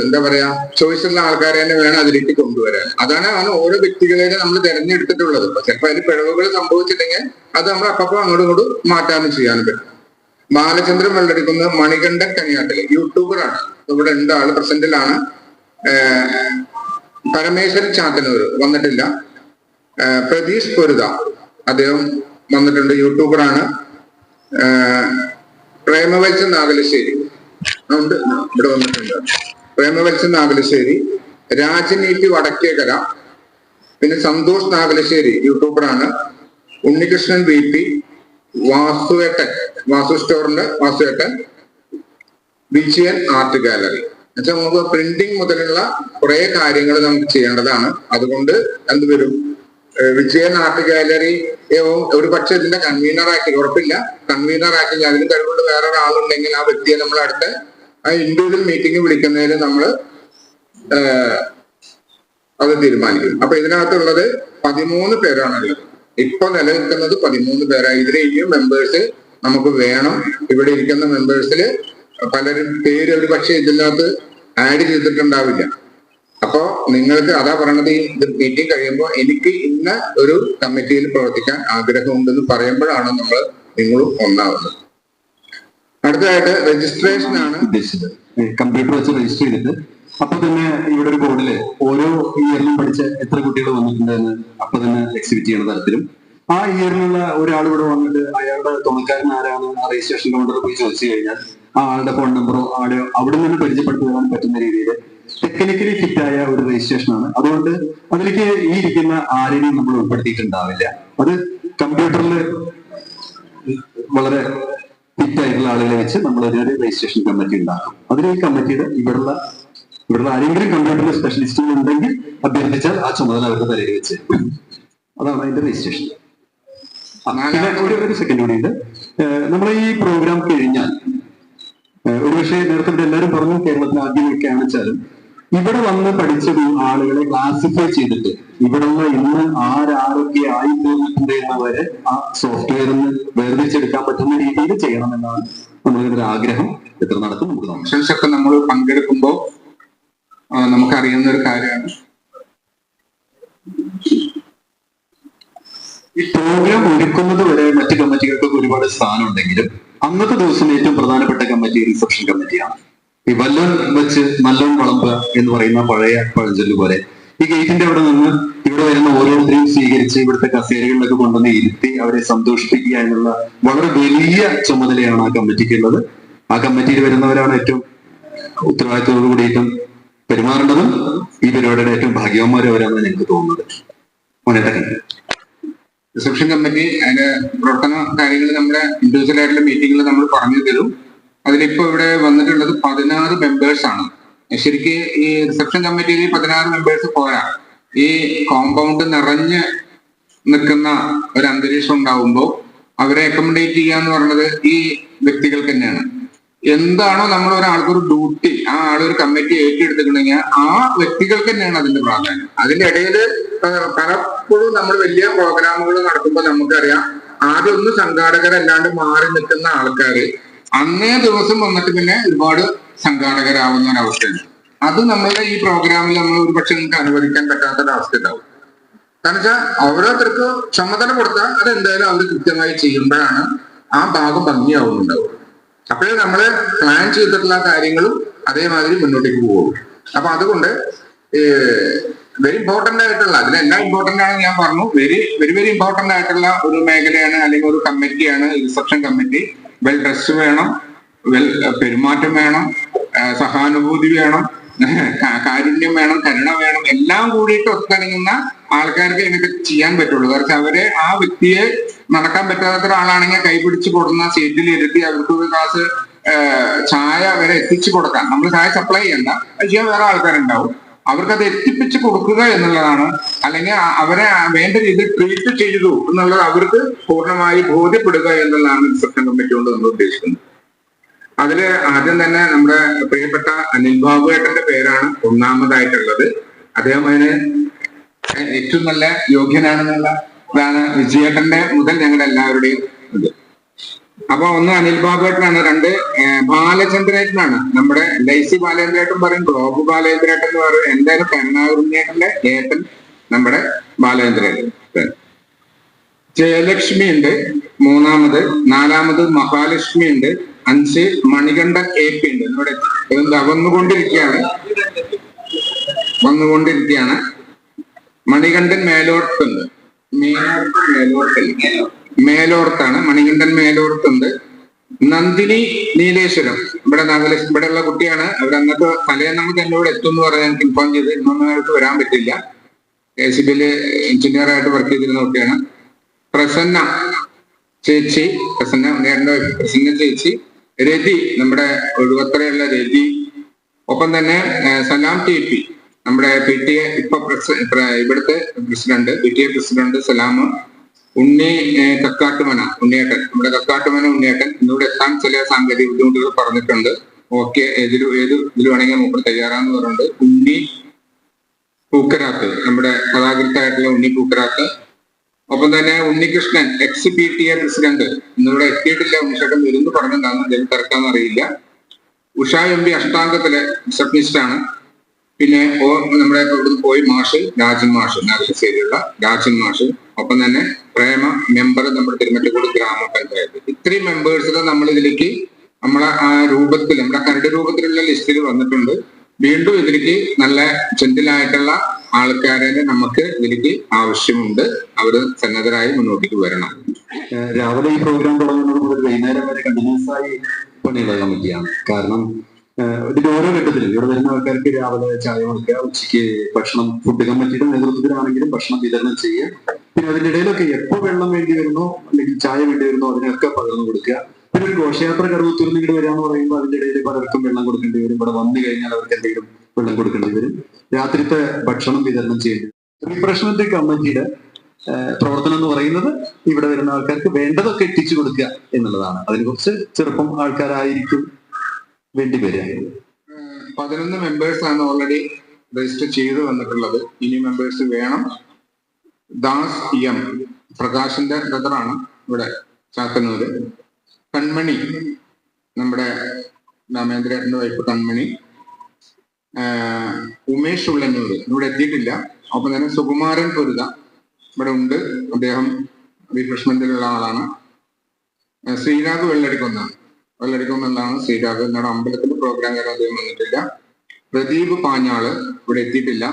എന്താ പറയാ ചോയ്സുള്ള ആൾക്കാരെ തന്നെ വേണം അതിലേക്ക് കൊണ്ടുവരാൻ. അതാണ് ഓരോ വ്യക്തികളെയും നമ്മൾ തെരഞ്ഞെടുത്തിട്ടുള്ളത്. ചിലപ്പോൾ അതിന് പിഴവുകൾ സംഭവിച്ചിട്ടുണ്ടെങ്കിൽ അത് നമ്മൾ അപ്പം അങ്ങോട്ടും ഇങ്ങോട്ടും മാറ്റാനും ചെയ്യാനും പറ്റും. ബാലചന്ദ്രൻ വെള്ളടിക്കുന്ന മണികണ്ഠൻ കനിയാട്ടില് യൂട്യൂബറാണ്, ഇവിടെ ഉണ്ട്, ആള് പ്രസന്റിലാണ്. പരമേശ്വരൻ ചാത്തന്നൂർ വന്നിട്ടില്ല. പ്രതീഷ് പൊരുത അദ്ദേഹം വന്നിട്ടുണ്ട്, യൂട്യൂബറാണ്. പ്രേമവത്സൻ നാഗലശ്ശേരി ഉണ്ട്, ഇവിടെ വന്നിട്ടുണ്ട്. പ്രേമവത്സൻ നാഗലശ്ശേരി, രാജനീതി വടക്കേകര, പിന്നെ സന്തോഷ് നാഗലശ്ശേരി യൂട്യൂബറാണ്. ഉണ്ണികൃഷ്ണൻ BP, വാസുവേട്ടൻ, വാസു സ്റ്റോറിന്റെ വാസുവേട്ടൻ, വിജയൻ ആർട്ട് ഗാലറി. എന്നുവെച്ചാൽ നമുക്ക് പ്രിന്റിങ് മുതലുള്ള കുറെ കാര്യങ്ങൾ നമുക്ക് ചെയ്യേണ്ടതാണ്. അതുകൊണ്ട് എന്ത് വരും, വിജയൻ ആർട്ട് ഗാലറി ഒരു പക്ഷെ ഇതിന്റെ കൺവീനറാക്കി, ഉറപ്പില്ല, കൺവീനറാക്കി അതിന് കഴിവുള്ള വേറെ ഒരാളുണ്ടെങ്കിൽ ആ വ്യക്തിയെ നമ്മൾ അടുത്ത ഇൻഡിവിജ്വൽ മീറ്റിംഗ് വിളിക്കുന്നതിൽ നമ്മൾ അത് തീരുമാനിക്കും. അപ്പൊ ഇതിനകത്തുള്ളത് 13 പേരാണുള്ളത്. ഇപ്പൊ നിലനിൽക്കുന്നത് 13 പേരാണ്. ഇതിൽ ഇനിയും മെമ്പേഴ്സ് നമുക്ക് വേണം. ഇവിടെ ഇരിക്കുന്ന മെമ്പേഴ്സിൽ പലരും പേര് ഒരു പക്ഷെ ഇതിനകത്ത് ആഡ് ചെയ്തിട്ടുണ്ടാവില്ല. അപ്പോ നിങ്ങൾക്ക് അതാ പറയണത്, ഈ മീറ്റിംഗ് കഴിയുമ്പോൾ എനിക്ക് ഇന്ന ഒരു കമ്മിറ്റിയിൽ പ്രവർത്തിക്കാൻ ആഗ്രഹമുണ്ടെന്ന് പറയുമ്പോഴാണ് നിങ്ങളും ഒന്നാവുന്നത്. അടുത്തതായിട്ട് രജിസ്ട്രേഷൻ ആണ് ഉദ്ദേശിച്ചത്. കമ്പ്യൂട്ടർ വെച്ച് രജിസ്റ്റർ ചെയ്തിട്ട് അപ്പൊ തന്നെ ഇവിടെ ഒരു ബോർഡില് ഓരോ ഇയറിലും പഠിച്ച എത്ര കുട്ടികൾ വന്നിട്ടുണ്ടെന്ന് അപ്പൊ തന്നെ എക്സിബിറ്റ് ചെയ്യുന്ന തരത്തിലും, ആ ഇയറിലുള്ള ഒരാൾ ഇവിടെ വന്നിട്ട് അയാളുടെ തുണക്കാരൻ ആരാണ് ആ രജിസ്ട്രേഷൻ കൗണ്ടറിൽ പോയി ചോദിച്ചു കഴിഞ്ഞാൽ ആ ആളുടെ ഫോൺ നമ്പറോ ആടെയോ അവിടെ നിന്ന് പരിചയപ്പെടുത്താൻ പറ്റുന്ന രീതിയിൽ ടെക്നിക്കലി ഫിറ്റായ ഒരു രജിസ്ട്രേഷൻ ആണ്. അതുകൊണ്ട് അതിലേക്ക് ഈ ഇരിക്കുന്ന ആരെയും നമ്മൾ ഉൾപ്പെടുത്തിയിട്ടുണ്ടാവില്ല. അത് കമ്പ്യൂട്ടറിൽ വളരെ ഫിറ്റായിട്ടുള്ള ആളുകളെ വെച്ച് നമ്മൾ ഒരു രജിസ്ട്രേഷൻ കമ്മിറ്റി ഉണ്ടാക്കും. അതിൽ ഈ കമ്മിറ്റിയുടെ ഇവിടുള്ള ആരെങ്കിലും കമ്പ്യൂട്ടറിൽ സ്പെഷ്യലിസ്റ്റ് ഉണ്ടെങ്കിൽ അഭ്യർത്ഥിച്ചാൽ ആ ചുമതല അവരുടെ തലയിൽ വെച്ച്, അതാണ് അതിന്റെ രജിസ്ട്രേഷൻ. പിന്നെ ഒരു സെക്കൻഡ് കൂടി ഉണ്ട്. നമ്മൾ ഈ പ്രോഗ്രാം കഴിഞ്ഞാൽ ഒരുപക്ഷെ നേരത്തെ ഇവിടെ എല്ലാവരും പറഞ്ഞു കേരളത്തിൽ ആദ്യമൊക്കെയാണ് വെച്ചാലും ഇവിടെ വന്ന് പഠിച്ച ആളുകളെ ക്ലാസിഫൈ ചെയ്തിട്ട് ഇവിടുന്ന് ഇന്ന് ആരൊക്കെ ആയി തീർന്നിട്ടുണ്ട് എന്നവരെ ആ സോഫ്റ്റ്വെയറിൽ നിന്ന് വേർതിരിച്ചെടുക്കാൻ പറ്റുന്ന രീതിയിൽ ചെയ്യണമെന്നാണ് നമ്മളിങ്ങനെ ഒരു ആഗ്രഹം എത്ര നടക്കും നമുക്ക് നോക്കാം. ഫങ്ഷൻസ് ഒക്കെ നമ്മൾ പങ്കെടുക്കുമ്പോൾ നമുക്കറിയുന്ന ഒരു കാര്യമാണ്. ഈ പ്രോഗ്രാം ഒരുക്കുന്നത് വരെ മറ്റു കമ്മിറ്റികൾക്കൊക്കെ ഒരുപാട് സ്ഥാനം ഉണ്ടെങ്കിലും അന്നത്തെ ദിവസം ഏറ്റവും പ്രധാനപ്പെട്ട കമ്മിറ്റി റിസപ്ഷൻ കമ്മിറ്റിയാണ്. ഈ വല്ലോൻ വെച്ച് നല്ലോൺ വിളമ്പുക എന്ന് പറയുന്ന പഴയ പഴഞ്ചൊല്ല് പോലെ ഈ ഗേറ്റിന്റെ അവിടെ നിന്ന് ഇവിടെ വരുന്ന ഓരോരുത്തരെയും സ്വീകരിച്ച് ഇവിടുത്തെ കസേരകളിലൊക്കെ കൊണ്ടുവന്ന് ഇരുത്തി അവരെ സന്തോഷിപ്പിക്കുക എന്നുള്ള വളരെ വലിയ ചുമതലയാണ് ആ കമ്മിറ്റിക്ക് ഉള്ളത്. ആ കമ്മിറ്റിയിൽ വരുന്നവരാണ് ഏറ്റവും ഉത്തരവാദിത്തത്തോടു കൂടിയിട്ടും പെരുമാറേണ്ടതും ഈ പരിപാടിയുടെ ഏറ്റവും ഭാഗ്യവന്മാരും അവരാണെന്ന് ഞങ്ങൾക്ക് തോന്നുന്നത്. മോനേട്ടൻ റിസപ്ഷൻ കമ്മിറ്റി അതിന്റെ പ്രവർത്തന കാര്യങ്ങൾ നമ്മുടെ ഇൻഡിവിജ്വൽ ആയിട്ടുള്ള മീറ്റിംഗിൽ നമ്മൾ പറഞ്ഞു തരും. അതിലിപ്പോ ഇവിടെ വന്നിട്ടുള്ളത് 16 മെമ്പേഴ്സ് ആണ്. ശരിക്ക് ഈ റിസപ്ഷൻ കമ്മിറ്റിയിൽ 16 മെമ്പേഴ്സ് പോരാ. ഈ കോമ്പൗണ്ട് നിറഞ്ഞ് നിൽക്കുന്ന ഒരു അന്തരീക്ഷം ഉണ്ടാവുമ്പോൾ അവരെ അക്കോമഡേറ്റ് ചെയ്യുക എന്ന് പറയുന്നത് ഈ വ്യക്തികൾക്ക് തന്നെയാണ്. എന്താണോ നമ്മൾ ഒരാൾക്കൊരു ഡ്യൂട്ടി ആ ആളൊരു കമ്മിറ്റി ഏറ്റെടുത്തിട്ടുണ്ടെങ്കിൽ ആ വ്യക്തികൾക്ക് തന്നെയാണ് അതിന്റെ പ്രാധാന്യം. അതിന്റെ ഇടയിൽ പലപ്പോഴും നമ്മൾ വലിയ പ്രോഗ്രാമുകൾ നടത്തുമ്പോൾ നമുക്കറിയാം ആദ്യം ഒന്ന് സംഘാടകരല്ലാണ്ട് മാറി നിൽക്കുന്ന ആൾക്കാര് അന്നേ ദിവസം വന്നിട്ട് പിന്നെ ഒരുപാട് സംഘാടകരാവുന്ന ഒരവസ്ഥയുണ്ട്. അത് നമ്മളുടെ ഈ പ്രോഗ്രാമിൽ നമ്മൾ ഒരു പക്ഷെ നിങ്ങൾക്ക് അനുവദിക്കാൻ പറ്റാത്തൊരവസ്ഥ ഉണ്ടാവും. കാരണം വെച്ചാൽ ഓരോരുത്തർക്ക് ചുമതല കൊടുത്താൽ അതെന്തായാലും അവർ കൃത്യമായി ചെയ്യുമ്പോഴാണ് ആ ഭാഗം ഭംഗിയാവുന്നുണ്ടാവും. അപ്പോഴേ നമ്മള് പ്ലാൻ ചെയ്തിട്ടുള്ള കാര്യങ്ങളും അതേമാതിരി മുന്നോട്ടേക്ക് പോകും. അപ്പൊ അതുകൊണ്ട് വെരി ഇമ്പോർട്ടന്റ് ആയിട്ടുള്ള അതിലെല്ലാം ഇമ്പോർട്ടന്റ് ആണെന്ന് ഞാൻ പറഞ്ഞു. വെരി വെരി വെരി ഇമ്പോർട്ടന്റ് ആയിട്ടുള്ള ഒരു മേഖലയാണ് അല്ലെങ്കിൽ ഒരു കമ്മിറ്റിയാണ് റിസപ്ഷൻ കമ്മിറ്റി. വെൽ ഡ്രസ് വേണം, വെൽ പെരുമാറ്റം വേണം, സഹാനുഭൂതി വേണം, കാരുണ്യം വേണം, കരുണ വേണം, എല്ലാം കൂടിയിട്ട് ഒത്തിണങ്ങുന്ന ആൾക്കാർക്ക് ഇതിനൊക്കെ ചെയ്യാൻ പറ്റുള്ളൂ. കാരണം അവരെ ആ വ്യക്തിയെ നടക്കാൻ പറ്റാത്ത ഒരാളാണെങ്കിൽ കൈപിടിച്ച് കൊടുക്കുന്ന സീറ്റിൽ ഇരുത്തി അവർക്ക് ഒരു ഗ്ലാസ് ചായ വരെ എത്തിച്ചു കൊടുക്കാൻ. നമ്മൾ ചായ സപ്ലൈ ചെയ്യണ്ട, അത് ചെയ്യാൻ വേറെ ആൾക്കാരുണ്ടാവും. അവർക്കത് എത്തിപ്പിച്ച് കൊടുക്കുക എന്നുള്ളതാണ്. അല്ലെങ്കിൽ അവരെ വേണ്ട രീതിയിൽ ട്രീറ്റ് ചെയ്തു എന്നുള്ളത് അവർക്ക് പൂർണ്ണമായി ബോധ്യപ്പെടുക എന്നുള്ളതാണ് റിസപ്ഷൻ കമ്മിറ്റി കൊണ്ട് നമ്മൾ ഉദ്ദേശിക്കുന്നത്. അതില് ആദ്യം തന്നെ നമ്മുടെ പ്രിയപ്പെട്ട അനിൽ ബാബുവേട്ടന്റെ പേരാണ് ഒന്നാമതായിട്ടുള്ളത്. അദ്ദേഹം അതിന് ഏറ്റവും നല്ല യോഗ്യനാണെന്നുള്ള ഇതാണ് വിജയേട്ടന്റെ മുതൽ ഞങ്ങളുടെ എല്ലാവരുടെയും ഇത്. അപ്പൊ ഒന്ന് അനിൽ ബാബുവേട്ടനാണ്, രണ്ട് ബാലചന്ദ്രേട്ടനാണ്. നമ്മുടെ ലൈസി ബാലേന്ദ്രേട്ടൻ പറയും, ഗ്ലോബ് ബാലേന്ദ്രേട്ടൻ എന്ന് പറയും. എന്തായാലും കരുണാകരുണ്യേട്ടന്റെ ഏട്ടൻ നമ്മുടെ ബാലേന്ദ്രേട്ടൻ. ജയലക്ഷ്മി ഉണ്ട് മൂന്നാമത്, നാലാമത് മഹാലക്ഷ്മി ഉണ്ട്, 5 മണികണ്ഠൻ AP ഉണ്ട്. ഇവിടെ വന്നുകൊണ്ടിരിക്കുകയാണ്. മണികണ്ഠൻ മേലോർത്തുണ്ട്, മേലോർത്താണ് മണികണ്ഠൻ മേലോർത്തുണ്ട്. നന്ദിനി നീലേശ്വരം ഇവിടെയുള്ള കുട്ടിയാണ്. അവർ അന്നത്തെ തലേന്ന് നമുക്ക് എന്നോട് എത്തും എന്ന് പറയാൻ എനിക്ക് ഇൻഫോം ചെയ്ത് ഇന്നൊന്നും അവർക്ക് വരാൻ പറ്റില്ല. KCBയിൽ എഞ്ചിനീയർ ആയിട്ട് വർക്ക് ചെയ്തിരുന്ന കുട്ടിയാണ്. പ്രസന്ന ചേച്ചി, പ്രസന്ന ചേച്ചി, രതി നമ്മുടെ ഒഴുവത്രയുള്ള രതി, ഒപ്പം തന്നെ സലാം TP നമ്മുടെ PTA ഇപ്പൊ ഇവിടുത്തെ പ്രസിഡന്റ്, PTA പ്രസിഡന്റ് സലാം, ഉണ്ണി കക്കാട്ടുമന ഉണ്ണിയേട്ടൻ, നമ്മുടെ കക്കാട്ടുമന ഉണ്ണിയേട്ടൻ ഇന്നിവിടെ എത്താൻ ചില സാങ്കേതിക ബുദ്ധിമുട്ടുകൾ പറഞ്ഞിട്ടുണ്ട്. ഓക്കെ, ഇതിൽ വേണമെങ്കിൽ മൂപ്പർ തയ്യാറാന്ന് പറഞ്ഞിട്ടുണ്ട്. ഉണ്ണി പൂക്കരാത്ത്, നമ്മുടെ കഥാകൃത്തായിട്ടുള്ള ഉണ്ണി പൂക്കരാത്ത്, ഒപ്പം തന്നെ ഉണ്ണികൃഷ്ണൻ ex-PTA പ്രസിഡന്റ് ഇന്നിവിടെ എത്തിയിട്ടില്ല. ഉണ്ണിച്ചേട്ടൻ വരുന്നു പറഞ്ഞിട്ടുണ്ടാകുന്നു, അദ്ദേഹം തിരക്കാന്ന് അറിയില്ല. ഉഷ MP അഷ്ടാംഗത്തിലെ റിസപ്ഷനിസ്റ്റ് ആണ്. പിന്നെ നമ്മുടെ ഇവിടുന്ന് പോയി മാഷ് രാജൻ മാഷ്, നാഗശ്ശേരിയുള്ള രാജൻ മാഷ്, ഒപ്പം തന്നെ പ്രേമ മെമ്പർ നമ്മുടെ തിരുമറ്റക്കോട് ഗ്രാമപഞ്ചായത്ത്. ഇത്രയും മെമ്പേഴ്സിൽ നമ്മൾ ഇതിലേക്ക് നമ്മളെ ആ രൂപത്തിൽ നമ്മുടെ കരട് രൂപത്തിലുള്ള ലിസ്റ്റിൽ വന്നിട്ടുണ്ട്. വീണ്ടും ഇതിലേക്ക് നല്ല ജെന്റിലായിട്ടുള്ള ആൾക്കാരെ നമുക്ക് ഇതിലേക്ക് ആവശ്യമുണ്ട്. അവർ സന്നദ്ധരായി മുന്നോട്ടേക്ക് വരണം. രാവിലെ ഈ പ്രോഗ്രാം തുടങ്ങുന്നത് മുതൽ വൈകുന്നേരം വരെ കണ്ടിന്യൂസ് ആയി പണിയുള്ള കമ്മിറ്റിയാണ്. കാരണം ഇതിന്റെ ഓരോ ഘട്ടത്തിലും ഇവിടെ വരുന്ന ആൾക്കാർക്ക് രാവിലെ ചായ കൊടുക്കുക, ഉച്ചയ്ക്ക് ഭക്ഷണം, ഫുഡ് കമ്മിറ്റിയുടെ നേതൃത്വത്തിലാണെങ്കിലും ഭക്ഷണം വിതരണം ചെയ്യുക. പിന്നെ അതിന്റെ ഇടയിലൊക്കെ എപ്പോ വെള്ളം വേണ്ടി വരുന്നോ അല്ലെങ്കിൽ ചായ വേണ്ടി വരുന്നോ അതിനൊക്കെ പകർന്നു കൊടുക്കുക. പിന്നെ ഒരു ഘോഷയാത്ര കറുവത്തൂരിൽ നിന്ന് ഇവിടെ വരാന്ന് പറയുമ്പോൾ അതിന്റെ ഇടയിൽ പലർക്കും വെള്ളം കൊടുക്കേണ്ടി വരും. ഇവിടെ വന്നു കഴിഞ്ഞാൽ അവർക്ക് എന്തെങ്കിലും വെള്ളം കൊടുക്കേണ്ടി വരും. രാത്രിത്തെ ഭക്ഷണം വിതരണം ചെയ്യേണ്ടി വരും. റിഫ്രഷ്മെന്റ് കമ്മിറ്റിയുടെ പ്രവർത്തനം എന്ന് പറയുന്നത് ഇവിടെ വരുന്ന ആൾക്കാർക്ക് വേണ്ടതൊക്കെ എത്തിച്ചു കൊടുക്കുക എന്നുള്ളതാണ്. അതിനെ കുറിച്ച് ചെറുപ്പം ആൾക്കാരായിരിക്കും വേണ്ടി വരിക. 11 മെമ്പേഴ്സ് ആണ് ഓൾറെഡി രജിസ്റ്റർ ചെയ്ത് വന്നിട്ടുള്ളത്. ഇനി മെമ്പേഴ്സ് വേണം. ദാസ് M പ്രകാശിന്റെ ബ്രദറാണ് ഇവിടെ ചാത്തന്നൂര്. കൺമണി നമ്മുടെ രാമേന്ദ്രേട്ടന്റെ വൈഫ് കൺമണി, ഉമേഷ് ഉള്ളന്നൂർ ഇവിടെ എത്തിയിട്ടില്ല. ഒപ്പം തന്നെ സുകുമാരൻ പൊരുത ഇവിടെ ഉണ്ട്, അദ്ദേഹം റിഫ്രഷ്മെന്റിലുള്ള ആളാണ്. ശ്രീരാഗ് വെള്ളടിക്കുന്നതാണ് ശ്രീരാഗ്. നമ്മുടെ അമ്പലത്തിന്റെ പ്രോഗ്രാം കാരണം അദ്ദേഹം വന്നിട്ടില്ല. പ്രദീപ് പാഞ്ഞാള് ഇവിടെ എത്തിയിട്ടില്ല.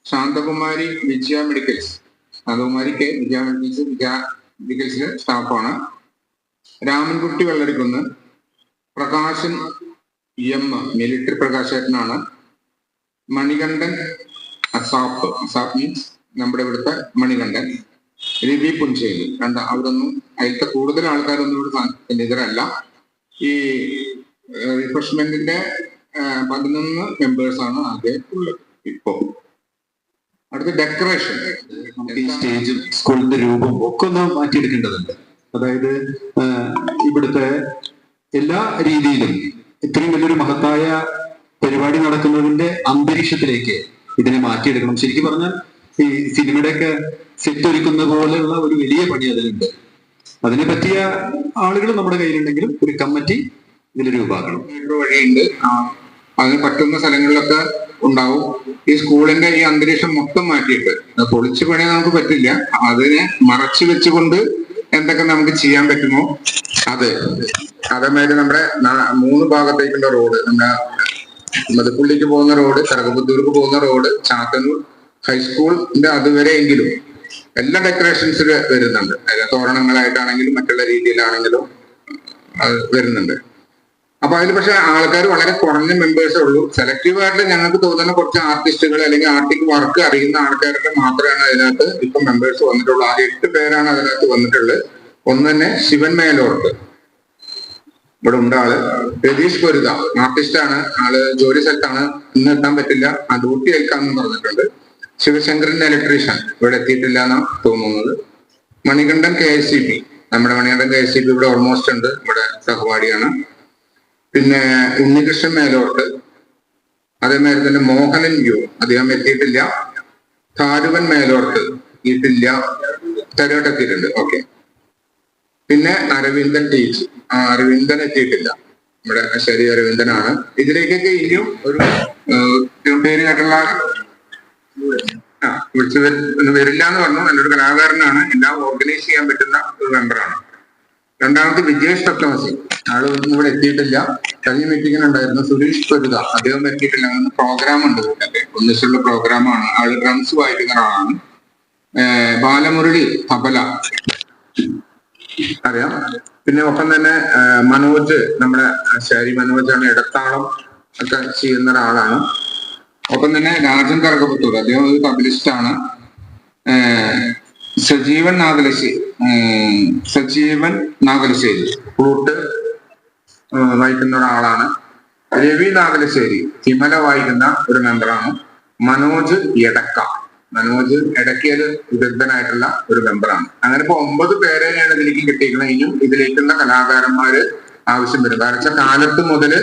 ശാന്തകുമാരി വിജയ മെഡിക്കൽസ്, ശാന്തകുമാരി കെ വിജയ മെഡിക്കൽസിലെ സ്റ്റാഫാണ്. രാമൻകുട്ടി വെള്ളടിക്കുന്ന്. പ്രകാശൻ എം മിലിറ്ററി പ്രകാശേട്ടനാണ്. മണികണ്ഠൻ അസാപ്പ് മീൻസ് നമ്മുടെ ഇവിടുത്തെ മണികണ്ഠൻ. രവി പുഞ്ചേരി അവരൊന്നും അതിലത്തെ കൂടുതൽ ആൾക്കാരൊന്നും ഇവിടെ എതിരല്ല. ഈ റിഫ്രഷ്മെന്റിന്റെ 11 മെമ്പേഴ്സാണ് ആകെ ഉള്ളത് ഇപ്പോ. അടുത്ത ഡെക്കറേഷൻ, ഈ സ്റ്റേജും സ്കൂളിന്റെ രൂപവും ഒക്കെ ഒന്ന് മാറ്റിയെടുക്കേണ്ടതുണ്ട്. അതായത് ഇവിടുത്തെ എല്ലാ രീതിയിലും ഇത്രയും വലിയൊരു മഹത്തായ പരിപാടി നടക്കുന്നതിന്റെ അന്തരീക്ഷത്തിലേക്ക് ഇതിനെ മാറ്റിയെടുക്കണം. ശരിക്കും പറഞ്ഞാൽ ഈ സിനിമയുടെയൊക്കെ സെറ്റ് ഒരുക്കുന്ന പോലെയുള്ള ഒരു വലിയ പണി അതിലുണ്ട്. അതിനെ പറ്റിയ ആളുകൾ നമ്മുടെ കയ്യിലുണ്ടെങ്കിലും ഒരു കമ്മിറ്റി ഇതിൽ രൂപമാക്കണം. വഴിയുണ്ട്, അതിന് പറ്റുന്ന സ്ഥലങ്ങളിലൊക്കെ ഉണ്ടാവും. ഈ സ്കൂളിന്റെ ഈ അന്തരീക്ഷം മൊത്തം മാറ്റിയിട്ട് പൊളിച്ചു പണിയാൻ നമുക്ക് പറ്റില്ല. അതിനെ മറച്ചു വെച്ചുകൊണ്ട് എന്തൊക്കെ നമുക്ക് ചെയ്യാൻ പറ്റുമോ അത്. അതേമാതിരി നമ്മുടെ 3 ഭാഗത്തേക്കുള്ള റോഡ്, നമ്മുടെ മതപ്പള്ളിക്ക് പോകുന്ന റോഡ്, കറകപ്പത്തൂർക്ക് പോകുന്ന റോഡ്, ചാത്തന്നൂർ ഹൈസ്കൂളിന്റെ അതുവരെയെങ്കിലും എല്ലാ ഡെക്കറേഷൻസിൽ വരുന്നുണ്ട്. തോരണങ്ങളായിട്ടാണെങ്കിലും മറ്റുള്ള രീതിയിലാണെങ്കിലും അത് വരുന്നുണ്ട്. അപ്പൊ അതിൽ പക്ഷെ ആൾക്കാർ വളരെ കുറഞ്ഞ മെമ്പേഴ്സേ ഉള്ളൂ. സെലക്റ്റീവ് ആയിട്ട് ഞങ്ങൾക്ക് തോന്നുന്ന കുറച്ച് ആർട്ടിസ്റ്റുകൾ അല്ലെങ്കിൽ ആർട്ടിക് വർക്ക് അറിയുന്ന ആൾക്കാരുടെ മാത്രമാണ് അതിനകത്ത് ഇപ്പൊ മെമ്പേഴ്സ് വന്നിട്ടുള്ളൂ. ആ 8 പേരാണ് അതിനകത്ത് വന്നിട്ടുള്ളത്. ഒന്ന് തന്നെ ശിവൻ മേലോർത്ത് ഇവിടെ ഉണ്ട് ആള്. രതീഷ് പൊരുത ആർട്ടിസ്റ്റാണ്, ആള് ജോലി സ്ഥലത്താണ്, ഇന്ന് എത്താൻ പറ്റില്ല, ആ ഡ്യൂട്ടി ഏൽക്കാമെന്ന് പറഞ്ഞിട്ടുണ്ട്. ശിവശങ്കരൻ ഇലക്ട്രീഷ്യൻ ഇവിടെ എത്തിയിട്ടില്ല എന്നാണ് തോന്നുന്നത്. മണികണ്ഠൻ KSCB, നമ്മുടെ മണികണ്ഠൻ KSCB ഇവിടെ ഓൾമോസ്റ്റ് ഉണ്ട്, ഇവിടെ സഹപാഠിയാണ്. പിന്നെ ഉണ്ണികൃഷ്ണൻ മേലോട്ട്, അതേമാതിരി തന്നെ മോഹനൻ യു അദ്ദേഹം എത്തിയിട്ടില്ല. താരുവൻ മേലോട്ട് എത്തിയിട്ടില്ല, തെരയോട്ട് എത്തിയിട്ടുണ്ട്. ഓക്കെ. പിന്നെ അരവിന്ദൻ ടീച്ച്, അരവിന്ദൻ എത്തിയിട്ടില്ല, നമ്മുടെ ശരി അരവിന്ദനാണ്. ഇതിലേക്കൊക്കെ ഇനിയും ഒരു പേര് കേട്ടുള്ള വിളിച്ചു വരില്ല എന്ന് പറഞ്ഞു. നല്ലൊരു കലാകാരനാണ്, എല്ലാം ഓർഗനൈസ് ചെയ്യാൻ പറ്റുന്ന ഒരു മെമ്പറാണ്. രണ്ടാമത് വിജേഷ് തത്വമസി, ആള് ഇവിടെ എത്തിയിട്ടില്ല. കഴിഞ്ഞ മീറ്റിങ്ങിനുണ്ടായിരുന്നു. സുരേഷ് പൊരുത അദ്ദേഹം എത്തിയിട്ടില്ല. അങ്ങനെ പ്രോഗ്രാം ഉണ്ട് വീട്ടിലെ, ഒന്നിച്ചുള്ള പ്രോഗ്രാമാണ്. ആള് ഡ്രംസ് വായിക്കുന്ന ഒരാളാണ്. ബാലമുരളി തബല അറിയാം. പിന്നെ ഒപ്പം തന്നെ മനോജ്, നമ്മുടെ ശരി മനോജാണ്, ഇടത്താളം ഒക്കെ ചെയ്യുന്ന ഒരാളാണ്. ഒപ്പം തന്നെ രാജൻ കറകപ്പത്തൂർ, അദ്ദേഹം ഒരു തബലിസ്റ്റാണ്. സജീവൻ നാഗലശ്ശേരി ഫ്ലൂട്ട് വായിക്കുന്ന ഒരാളാണ്. രവി നാഗലശ്ശേരി ഹിമല വായിക്കുന്ന ഒരു മെമ്പറാണ്. മനോജ് എടക്കയിൽ വിദഗ്ധനായിട്ടുള്ള ഒരു മെമ്പറാണ്. അങ്ങനെ ഇപ്പൊ 9 പേരെയാണ് ഇതിലേക്ക് കിട്ടിയിരിക്കുന്നത്. ഇനിയും ഇതിലേക്കുള്ള കലാകാരന്മാര് ആവശ്യം വരും. കാരണം വെച്ചാൽ കാലത്ത് മുതല്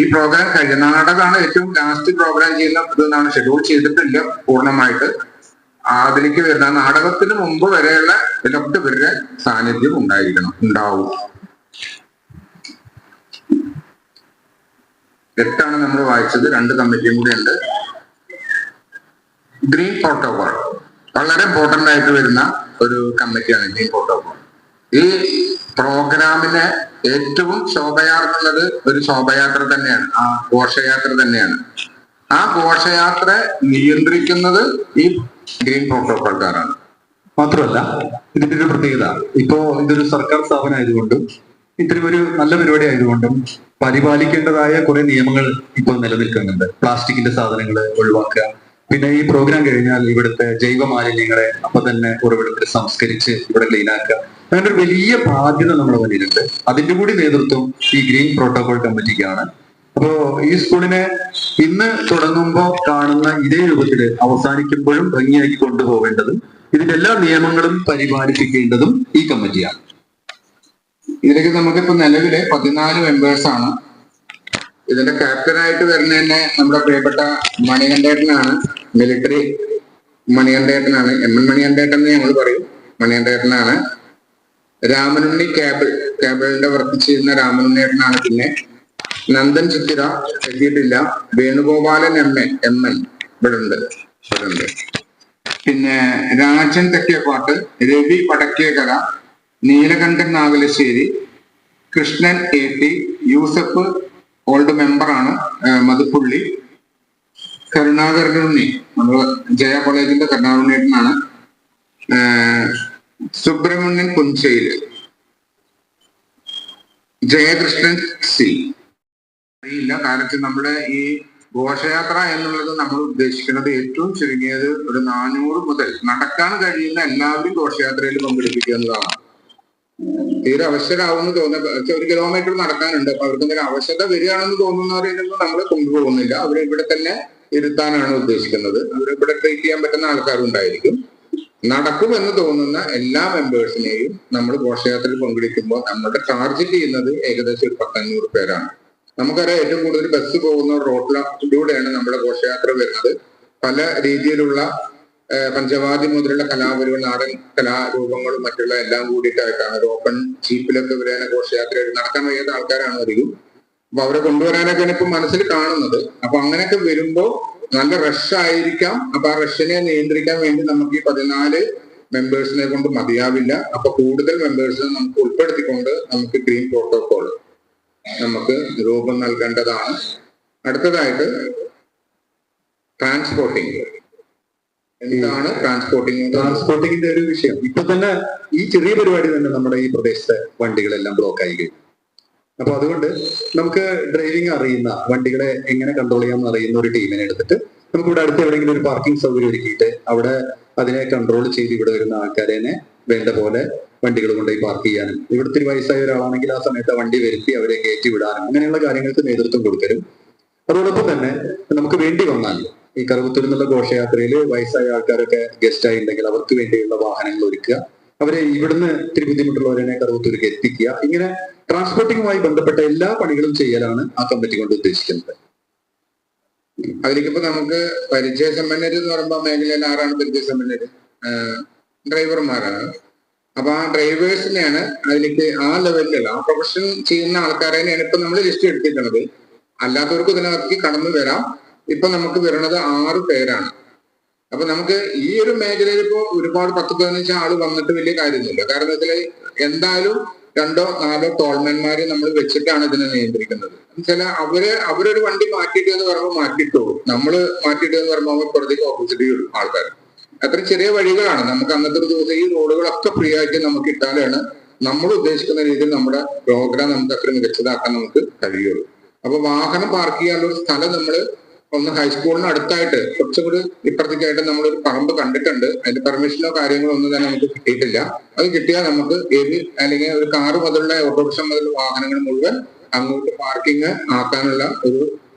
ഈ പ്രോഗ്രാം കഴിഞ്ഞ നാടകമാണ് ഏറ്റവും ലാസ്റ്റ് പ്രോഗ്രാം ചെയ്യുന്ന ഇതെന്നാണ്. ഷെഡ്യൂൾ ചെയ്തിട്ടില്ല പൂർണ്ണമായിട്ട്. അതിലേക്ക് വരുന്ന നാടകത്തിന് മുമ്പ് വരെയുള്ള ഇതിലൊക്കെ ഇവരുടെ സാന്നിധ്യം ഉണ്ടാവും. 8 നമ്മൾ വായിച്ചത്. 2 കമ്മിറ്റിയും കൂടി ഉണ്ട്. ഗ്രീൻ പ്രോട്ടോകോൾ വളരെ ഇമ്പോർട്ടന്റ് ആയിട്ട് വരുന്ന ഒരു കമ്മിറ്റിയാണ് ഗ്രീൻ പ്രോട്ടോകോൾ. ഈ പ്രോഗ്രാമിനെ ഏറ്റവും ശോഭയാർന്നുള്ളത് ഒരു ശോഭയാത്ര തന്നെയാണ്, ആ ഘോഷയാത്ര തന്നെയാണ്. ആ ഘോഷയാത്ര നിയന്ത്രിക്കുന്നത് ഈ ഗ്രീൻ പ്രോട്ടോകോൾക്കാരാണ്. മാത്രമല്ല ഇതിന്റെ ഒരു പ്രത്യേകത, ഇപ്പോ ഇതൊരു സർക്കാർ സ്ഥാപനമായതുകൊണ്ടും ഇത്തരം ഒരു നല്ല പരിപാടി ആയതുകൊണ്ടും പരിപാലിക്കേണ്ടതായ കുറെ നിയമങ്ങൾ ഇപ്പോൾ നിലനിൽക്കുന്നുണ്ട്. പ്ലാസ്റ്റിക്കിന്റെ സാധനങ്ങൾ ഒഴിവാക്കുക, പിന്നെ ഈ പ്രോഗ്രാം കഴിഞ്ഞാൽ ഇവിടുത്തെ ജൈവ മാലിന്യങ്ങളെ അപ്പൊ തന്നെ ഉറവിടത്തിൽ സംസ്കരിച്ച് ഇവിടെ ക്ലീൻ ആക്കുക. അങ്ങനെ ഒരു വലിയ ബാധ്യത നമ്മുടെ മുന്നിലുണ്ട്. അതിന്റെ കൂടി നേതൃത്വം ഈ ഗ്രീൻ പ്രോട്ടോകോൾ കമ്മിറ്റിക്കാണ്. അപ്പോ ഈ സ്കൂളിനെ ഇന്ന് തുടങ്ങുമ്പോൾ കാണുന്ന ഇതേ രൂപത്തിൽ അവസാനിക്കുമ്പോഴും ഭംഗിയാക്കി കൊണ്ടുപോകേണ്ടതും ഇതിന്റെ എല്ലാ നിയമങ്ങളും പരിപാലിപ്പിക്കേണ്ടതും ഈ കമ്മിറ്റിയാണ്. ഇതിലേക്ക് നമുക്കിപ്പോ നിലവില് 14 മെമ്പേഴ്സാണ്. ഇതിന്റെ ക്യാപ്റ്റനായിട്ട് വരുന്ന തന്നെ നമ്മുടെ പ്രിയപ്പെട്ട മണികണ്ഠേട്ടനാണ്. മിലിറ്ററി മണികണ്ഠേട്ടനാണ്, MN മണികണ്ഠേട്ടൻ എന്ന് ഞങ്ങൾ പറയും. മണികണ്ഠേട്ടനാണ്. രാമനുണ്ണി കേബിളിന്റെ വർക്ക് ചെയ്യുന്ന രാമനുണ്ണിയേട്ടനാണ്. പിന്നെ നന്ദൻ ചിത്തിര എത്തിയിട്ടില്ല. വേണുഗോപാലൻ എം എൻ ഇവിടെ ഉണ്ട്. പിന്നെ രാജൻ തെക്കേപ്പാട്ട്, രവി വടക്കേകര, നീലകണ്ഠൻ നാഗലശ്ശേരി, കൃഷ്ണൻ AT, യൂസഫ് ഓൾഡ് മെമ്പറാണ്, മധുപ്പുള്ളി, കരുണാകരനുണ്ണി നമ്മൾ ജയ കോളേജിന്റെ കരുണാകരനുണ്ണേട്ടനാണ്, സുബ്രഹ്മണ്യൻ പുഞ്ചയില്, ജയകൃഷ്ണൻ C. അറിയില്ല. കാരണം നമ്മുടെ ഈ ഘോഷയാത്ര എന്നുള്ളത് നമ്മൾ ഉദ്ദേശിക്കുന്നത് ഏറ്റവും ചുരുങ്ങിയത് ഒരു 400 മുതൽ നടക്കാൻ കഴിയുന്ന എല്ലാവരും ഘോഷയാത്രയിൽ പങ്കെടുപ്പിക്കുക എന്നതാണ്. തീരെ അവശരാകുമെന്ന് തോന്നുന്ന 1 കിലോമീറ്റർ നടക്കാനുണ്ട്. അപ്പൊ അവർക്ക് എന്തെങ്കിലും അവശത വരികയാണെന്ന് തോന്നുന്നവരെയൊന്നും നമ്മൾ കൊണ്ടുപോകുന്നില്ല. അവരെ ഇവിടെ തന്നെ ഇരുത്താനാണ് ഉദ്ദേശിക്കുന്നത്. അവരെ ഇവിടെ ട്രീറ്റ് ചെയ്യാൻ പറ്റുന്ന ആൾക്കാരുണ്ടായിരിക്കും. നടക്കുമെന്ന് തോന്നുന്ന എല്ലാ മെമ്പേഴ്സിനെയും നമ്മൾ ഘോഷയാത്രയിൽ പങ്കെടുക്കുമ്പോൾ നമ്മുടെ ടാർഗറ്റ് ചെയ്യുന്നത് ഏകദേശം ഒരു 1,500 പേരാണ്. നമുക്കറിയാം ഏറ്റവും കൂടുതൽ ബസ് പോകുന്ന റോഡിലൂടെയാണ് നമ്മുടെ ഘോഷയാത്ര വരുന്നത്. പല രീതിയിലുള്ള പഞ്ചവാദി മുതലുള്ള കലാപരികൾ, നാടൻ കലാരൂപങ്ങളും മറ്റുള്ള എല്ലാം കൂടിയിട്ടായിട്ടാണ് ഒരു ഓപ്പൺ ജീപ്പിലൊക്കെ വരാന ഘോഷയാത്ര നടക്കാൻ വയ്യാത്ത ആൾക്കാരാണ് അധികം. അപ്പൊ അവരെ കൊണ്ടുവരാനൊക്കെയാണ് ഇപ്പൊ മനസ്സിൽ കാണുന്നത്. അപ്പൊ അങ്ങനെയൊക്കെ വരുമ്പോ നല്ല റഷ് ആയിരിക്കാം. അപ്പൊ ആ റഷിനെ നിയന്ത്രിക്കാൻ വേണ്ടി നമുക്ക് ഈ 14 മെമ്പേഴ്സിനെ കൊണ്ട് മതിയാവില്ല. അപ്പൊ കൂടുതൽ മെമ്പേഴ്സിനെ നമുക്ക് ഉൾപ്പെടുത്തിക്കൊണ്ട് നമുക്ക് ഗ്രീൻ പ്രോട്ടോകോൾ നമുക്ക് രൂപം നൽകേണ്ടതാണ്. അടുത്തതായിട്ട് ട്രാൻസ്പോർട്ടിങ്. എന്താണ് ട്രാൻസ്പോർട്ടിങ്ങിന്റെ ഒരു വിഷയം? ഇപ്പൊ തന്നെ ഈ ചെറിയ പരിപാടി തന്നെ നമ്മുടെ ഈ പ്രദേശത്തെ വണ്ടികളെല്ലാം ബ്ലോക്ക് ആയി കഴിഞ്ഞു. അപ്പൊ അതുകൊണ്ട് നമുക്ക് ഡ്രൈവിംഗ് അറിയുന്ന, വണ്ടികളെ എങ്ങനെ കൺട്രോൾ ചെയ്യാമെന്ന് അറിയുന്ന ഒരു ടീമിനെ എടുത്തിട്ട് നമുക്ക് ഇവിടെ അടുത്ത് എവിടെയെങ്കിലും ഒരു പാർക്കിംഗ് സൗകര്യം ഒരുക്കിയിട്ട് അവിടെ അതിനെ കൺട്രോൾ ചെയ്ത് ഇവിടെ വരുന്ന ആൾക്കാരെ വേണ്ട പോലെ വണ്ടികൾ കൊണ്ടുപോയി പാർക്ക് ചെയ്യാനും, ഇവിടുത്തെ വയസ്സായ ഒരാളാണെങ്കിൽ ആ സമയത്ത് വണ്ടി വരുത്തി അവരെ കയറ്റി വിടാനും അങ്ങനെയുള്ള കാര്യങ്ങൾക്ക് നേതൃത്വം കൊടുക്കലും, അതോടൊപ്പം തന്നെ നമുക്ക് വേണ്ടി വന്നാൽ ഈ കറുവത്തൂർ എന്നുള്ള ഘോഷയാത്രയിൽ വയസ്സായ ആൾക്കാരൊക്കെ ഗസ്റ്റ് ആയി ഉണ്ടെങ്കിൽ അവർക്ക് വേണ്ടിയുള്ള വാഹനങ്ങൾ ഒരുക്കുക, അവരെ ഇവിടുന്ന് ഇത്തിരി ബുദ്ധിമുട്ടുള്ളവരെ കറുവത്തൂർക്ക് എത്തിക്കുക. ഇങ്ങനെ ട്രാൻസ്പോർട്ടിങ്ങുമായി ബന്ധപ്പെട്ട എല്ലാ പണികളും ചെയ്യലാണ് ആ കമ്മിറ്റി കൊണ്ട് ഉദ്ദേശിക്കുന്നത്. അതിലേക്കിപ്പോ നമുക്ക് പരിചയസമ്പന്നര് എന്ന് പറയുമ്പോൾ മേഖലയിൽ ആരാണ് പരിചയസമ്പന്നര്? ഡ്രൈവർമാരാണ്. അപ്പൊ ആ ഡ്രൈവേഴ്സിനെയാണ് അതിലേക്ക് ആ ലെവലിലുള്ള ആ പ്രൊഫഷൻ ചെയ്യുന്ന ആൾക്കാരെയാണ് ഇപ്പൊ നമ്മൾ ലിസ്റ്റ് എടുത്തിട്ടുള്ളത്. അല്ലാത്തവർക്ക് ഇതിനകത്ത് കടന്നു വരാം. ഇപ്പൊ നമുക്ക് വരുന്നത് 6 പേരാണ്. അപ്പൊ നമുക്ക് ഈ ഒരു മേഖലയിൽ ഇപ്പോ ഒരുപാട് 10-15 ആള് വന്നിട്ട് വലിയ കാര്യമൊന്നുമില്ല. കാരണം ഇതിൽ എന്തായാലും 2-4 ടോൾമാൻമാരെ നമ്മൾ വെച്ചിട്ടാണ് ഇതിനെ നിയന്ത്രിക്കുന്നത്. എന്നുവെച്ചാൽ അവരൊരു വണ്ടി മാറ്റിയിട്ട് എന്ന് പറയുമ്പോൾ മാറ്റിയിട്ടുള്ളൂ. നമ്മള് മാറ്റിയിട്ട് എന്ന് പറയുമ്പോൾ അവർ പുറത്തേക്ക് ഓപ്പോസിറ്റ് ആൾക്കാർ. അത്ര ചെറിയ വഴികളാണ്. നമുക്ക് അന്നത്തെ ഒരു ദിവസം ഈ റോഡുകളൊക്കെ ഫ്രീ ആയിട്ട് നമുക്ക് ഇട്ടാലാണ് നമ്മൾ ഉദ്ദേശിക്കുന്ന രീതിയിൽ നമ്മുടെ പ്രോഗ്രാം നമുക്ക് അത്ര മികച്ചതാക്കാൻ നമുക്ക് കഴിയുള്ളൂ. അപ്പൊ വാഹനം പാർക്ക് ചെയ്യാനുള്ള ഒരു സ്ഥലം നമ്മൾ ഒന്ന് ഹൈസ്കൂളിന് അടുത്തായിട്ട് കുറച്ചും കൂടി ഇപ്പുറത്തേക്കായിട്ട് നമ്മളൊരു പറമ്പ് കണ്ടിട്ടുണ്ട്. അതിന്റെ പെർമിഷനോ കാര്യങ്ങളോ ഒന്നും തന്നെ നമുക്ക് കിട്ടിയിട്ടില്ല. അത് കിട്ടിയാൽ നമുക്ക് അല്ലെങ്കിൽ ഒരു കാറ് മുതലുള്ള ഓട്ടോറിക്ഷ മുതലുള്ള വാഹനങ്ങൾ മുഴുവൻ അങ്ങോട്ട് പാർക്കിംഗ് ആക്കാനുള്ള ഒരു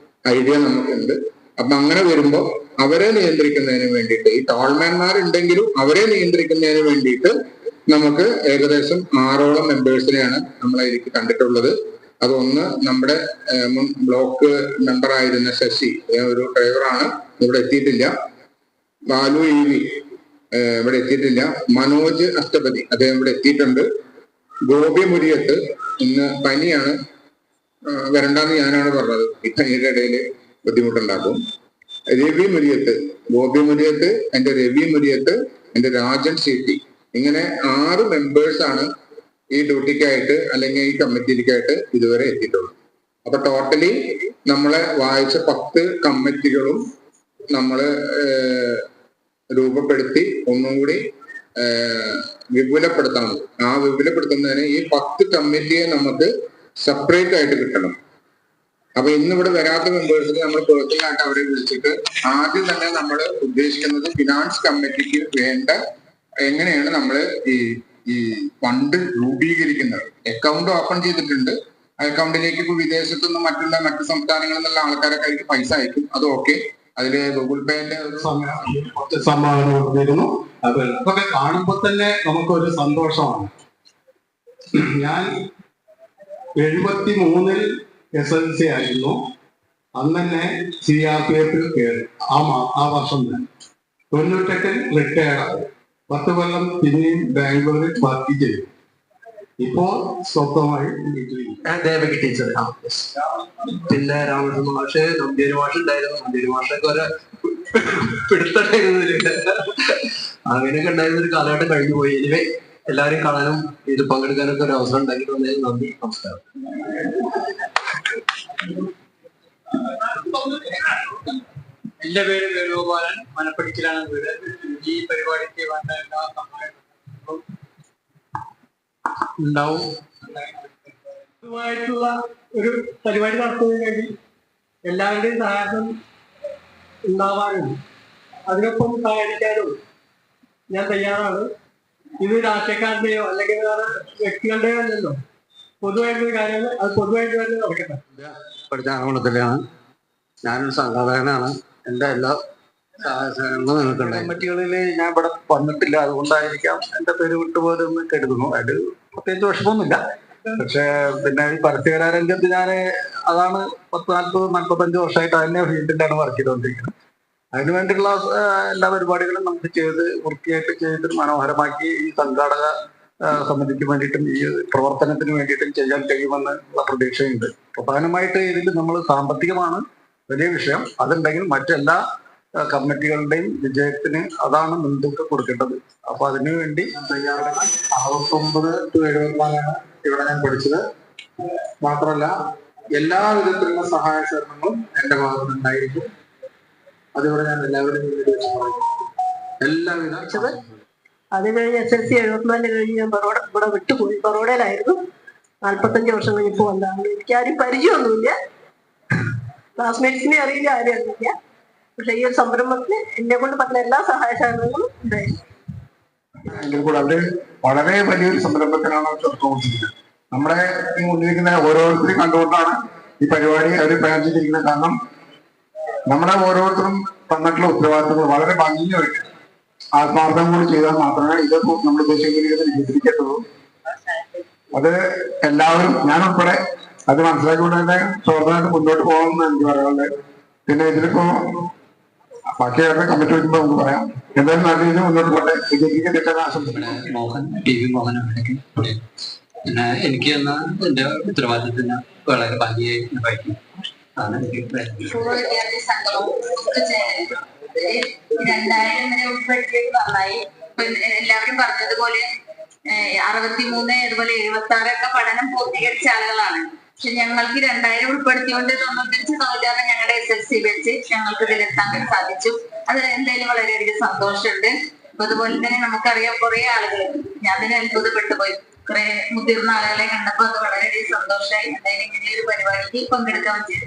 ഐഡിയ നമുക്കുണ്ട്. അപ്പൊ അങ്ങനെ വരുമ്പോ അവരെ നിയന്ത്രിക്കുന്നതിന് വേണ്ടിയിട്ട് ഈ ടോൾമാൻമാരുണ്ടെങ്കിലും അവരെ നിയന്ത്രിക്കുന്നതിന് വേണ്ടിയിട്ട് നമുക്ക് ഏകദേശം 6ഓളം മെമ്പേഴ്സിനെയാണ് നമ്മൾ അതിലേക്ക് കണ്ടിട്ടുള്ളത്. അതൊന്ന് നമ്മുടെ മുൻ ബ്ലോക്ക് മെമ്പറായിരുന്ന ശശി, ഒരു ഡ്രൈവറാണ്, ഇവിടെ എത്തിയിട്ടില്ല. ബാലു EV ഇവിടെ എത്തിയിട്ടില്ല. മനോജ് അഷ്ടപതി അദ്ദേഹം ഇവിടെ എത്തിയിട്ടുണ്ട്. ഗോപി മുരിയത്ത് ഇന്ന് പനിയാണ്, വരണ്ടെന്ന് ഞാനാണ് പറഞ്ഞത്. ഈ പനിയുടെ ഇടയിൽ ബുദ്ധിമുട്ടുണ്ടാക്കും. രവി മുരിയത്ത്, ഗോപി മുരിയത്ത്, എന്റെ രവി മുരിയത്ത്, എന്റെ രാജൻ CT, ഇങ്ങനെ 6 മെമ്പേഴ്സാണ് ഈ ഡ്യൂട്ടിക്കായിട്ട് അല്ലെങ്കിൽ ഈ കമ്മിറ്റിക്കായിട്ട് ഇതുവരെ എത്തിയിട്ടുള്ളൂ. അപ്പൊ ടോട്ടലി നമ്മളെ വായിച്ച 10 കമ്മിറ്റികളും നമ്മള് രൂപപ്പെടുത്തി ഒന്നും കൂടി വിപുലപ്പെടുത്തണം. ആ വിപുലപ്പെടുത്തുന്നതിന് ഈ 10 കമ്മിറ്റിയെ നമുക്ക് സെപ്പറേറ്റ് ആയിട്ട് കിട്ടണം. അപ്പൊ ഇന്നിവിടെ വരാത്ത മെമ്പേഴ്സിന് നമ്മൾ പേഴ്സണലായിട്ട് അവരെ വിളിച്ചിട്ട് ആദ്യം തന്നെ നമ്മൾ ഉദ്ദേശിക്കുന്നത് ഫിനാൻസ് കമ്മിറ്റിക്ക് വേണ്ട എങ്ങനെയാണ് നമ്മൾ ഈ ഫണ്ട് രൂപീകരിക്കുന്നത്. അക്കൗണ്ട് ഓപ്പൺ ചെയ്തിട്ടുണ്ട്. ആ അക്കൗണ്ടിലേക്ക് ഇപ്പൊ വിദേശത്തുനിന്നും മറ്റു സംസ്ഥാനങ്ങളിൽ നിന്നുള്ള ആൾക്കാരൊക്കെ അതിലേക്ക് പൈസ അയക്കും. അത് ഓക്കെ. അതില് ഗൂഗിൾ പേന്റെ ഒരു സംഭാവന വരുന്നു. അതൊക്കെ കാണുമ്പോൾ തന്നെ നമുക്കൊരു സന്തോഷമാണ്. ഞാൻ 73-ൽ SLC ആയിരുന്നു. അന്ന് തന്നെ CRPF കയറി. ആ വർഷം തന്നെ 98-ൽ റിട്ടയർഡ് ആയി. 10 കൊല്ലം പിന്നെയും ബാംഗ്ലൂരിൽ വർക്ക് ചെയ്തു. ഇപ്പോ സ്വന്തമായി ദേവകി ടീച്ചർ, പിന്നെ രാമകൃഷ്ണൻ മാഷ്, നമ്പ്യാര് മാഷ് ഉണ്ടായിരുന്നു. നമ്പ്യാര് മാഷൊക്കെ ഒരു പിടുത്തണ്ടായിരുന്നില്ല. അങ്ങനെയൊക്കെ ഉണ്ടായിരുന്ന ഒരു കാലഘട്ടം കഴിഞ്ഞു പോയി. ഇനിവേ എല്ലാവരും കാണാനും ഇത് പങ്കെടുക്കാനൊക്കെ ഒരു അവസരം ഉണ്ടാക്കി തന്നതിന് നന്ദി, നമസ്കാരം. എന്റെ പേര് വേണുഗോപാലൻ, മനപ്പടിക്കലാണ് വീട്. ഈ പരിപാടിക്ക് വേണ്ട എല്ലാ സഹായങ്ങളും ഉണ്ടാവും. പൊതുവായിട്ടുള്ള ഒരു പരിപാടി നടത്തുന്നതിന് വേണ്ടി എല്ലാവരുടെയും സഹായം ഉണ്ടാവാനും അതിനൊപ്പം സഹായിക്കാനും ഞാൻ തയ്യാറാണ്. ഇത് രാഷ്ട്രീയക്കാരുടെയോ അല്ലെങ്കിൽ വേറെ വ്യക്തികളുടെയോ അല്ലല്ലോ, പൊതുവായിട്ടൊരു കാര്യങ്ങൾ അത് പൊതുവായിട്ട് തന്നെ നടക്കട്ടെ. പഠിച്ചാകുളത്തിലാണ്. ഞാനൊരു സംഘാടകനാണ്. എൻ്റെ എല്ലാ സഹായങ്ങളും നിങ്ങൾക്കുണ്ട്. കമ്മിറ്റികളിൽ ഞാൻ ഇവിടെ വന്നിട്ടില്ല, അതുകൊണ്ടായിരിക്കാം എൻ്റെ പേര് വിട്ടുപോയതെന്ന് കരുതുന്നു. അതിൽ പ്രത്യേകിച്ച് വിഷമമൊന്നുമില്ല. പക്ഷെ പിന്നെ ഈ പരസ്യകലാ രംഗത്ത് ഞാൻ അതാണ് 40-45 വർഷമായിട്ട് അതിനെ ഫീൽഡിലാണ് വർക്ക് ചെയ്തുകൊണ്ടിരിക്കുന്നത്. അതിനു വേണ്ടിയുള്ള എല്ലാ പരിപാടികളും നമുക്ക് ചെയ്ത് വൃത്തിയായിട്ട് ചെയ്ത് മനോഹരമാക്കി ഈ സംഘാടക സമിതിക്ക് വേണ്ടിയിട്ടും ഈ പ്രവർത്തനത്തിന് വേണ്ടിയിട്ടും ചെയ്യാൻ കഴിയുമെന്നുള്ള പ്രതീക്ഷയുണ്ട്. പ്രധാനമായിട്ട് ഇതിൽ നമ്മൾ സാമ്പത്തികമാണ് വലിയ വിഷയം. അതുണ്ടെങ്കിൽ മറ്റെല്ലാ കമ്മിറ്റികളുടെയും വിജയത്തിന് അതാണ് മുൻതൂക്കം കൊടുക്കേണ്ടത്. അപ്പൊ അതിനു വേണ്ടി തയ്യാറെടുക്കാൻ 69 to 74 ഇവിടെ ഞാൻ പഠിച്ചത്. മാത്രമല്ല എല്ലാ വിധത്തിലുള്ള സഹായ സഹകരണങ്ങളും എന്റെ ഭാഗത്ത് ഉണ്ടായിരിക്കും. അതിവിടെ ഞാൻ എല്ലാവരും എല്ലാവിധ. അത് കഴിഞ്ഞ് SLC 74 കഴിഞ്ഞ് ഞാൻ ഇവിടെ വിട്ടുപോയി. ബറോഡയിലായിരുന്നു. 45 വർഷം കഴിഞ്ഞപ്പോൾ വന്നതാണ്. എനിക്ക് ആരും പരിചയമൊന്നുമില്ല, ക്ലാസ്മേറ്റ്സിനെ അറിയില്ല, ആരും അറിയില്ല. പക്ഷെ ഈ ഒരു സംരംഭത്തിന് എന്നെ കൊണ്ട് പറ്റുന്ന എല്ലാ സഹായ സഹകരണങ്ങളും ഉണ്ടായിരുന്നു. എങ്കിൽ കൂടെ അവര് വളരെ വലിയൊരു സംരംഭത്തിനാണ് തുടക്കമിട്ടിരിക്കുന്നത്. നമ്മുടെ ഈ മുന്നിലിരിക്കുന്ന ഓരോരുത്തരും കണ്ടുകൊണ്ടാണ് ഈ പരിപാടി അവർ പ്ലാൻ ചെയ്തിരിക്കുന്നത്. കാരണം നമ്മുടെ ഓരോരുത്തരും തന്നിട്ടുള്ള ഉത്തരവാദിത്തങ്ങൾ വളരെ ഭംഗിയായിട്ട് ആത്മാർത്ഥം കൂടി ചെയ്താൽ മാത്രമേ ഇത് നമ്മൾ ഉദ്ദേശിക്കുന്നത് വിജയിക്കത്തുള്ളൂ. അത് എല്ലാവരും, ഞാൻ ഉൾപ്പെടെ അത് മനസ്സിലാക്കിക്കൊണ്ട് തന്നെ പ്രവർത്തനമായിട്ട് മുന്നോട്ട് പോകണമെന്ന് എനിക്ക് പറയാനുള്ളത്. പിന്നെ ഇതിലിപ്പോ ബാക്കിയായിട്ട് കമ്മിറ്റി വയ്ക്കുമ്പോൾ നമുക്ക് പറയാം. എന്തായാലും നല്ല രീതിയിൽ മുന്നോട്ട് പോട്ടെ. വിജയിക്കാൻ തെറ്റാൻ ആശംസിക്കുന്നു. മോഹൻ TV മോഹൻ. പിന്നെ എനിക്ക് എന്ന എന്റെ ഉത്തരവാദിത്തത്തിന് വളരെ ഭംഗിയായി വഹിക്കും. വിദ്യാർത്ഥി സംഘവും 2000 വരെ ഉൾപ്പെടുത്തിയത് നന്നായി. എല്ലാവരും പറഞ്ഞതുപോലെ 63 അതുപോലെ 76 ഒക്കെ പഠനം പൂർത്തീകരിച്ച ആളുകളാണ്. പക്ഷെ ഞങ്ങൾക്ക് 2000 ഉൾപ്പെടുത്തിക്കൊണ്ട് 95-96 ഞങ്ങളുടെ SLC വെച്ച് ഞങ്ങൾക്ക് ഇതിലെത്താൻ സാധിച്ചു. അത് എന്തായാലും വളരെയധികം സന്തോഷമുണ്ട്. അതുപോലെ തന്നെ നമുക്കറിയാം കുറെ ആളുകൾ, ഞാൻ തന്നെ അത്ഭുതപ്പെട്ടു പോയി. കുറെ മുതിർന്ന ആളുകളെ കണ്ടപ്പോൾ അത് വളരെയധികം സന്തോഷമായി. എന്തായാലും ഇങ്ങനെ ഒരു പരിപാടിക്ക് പങ്കെടുക്കാൻ പറ്റിയത്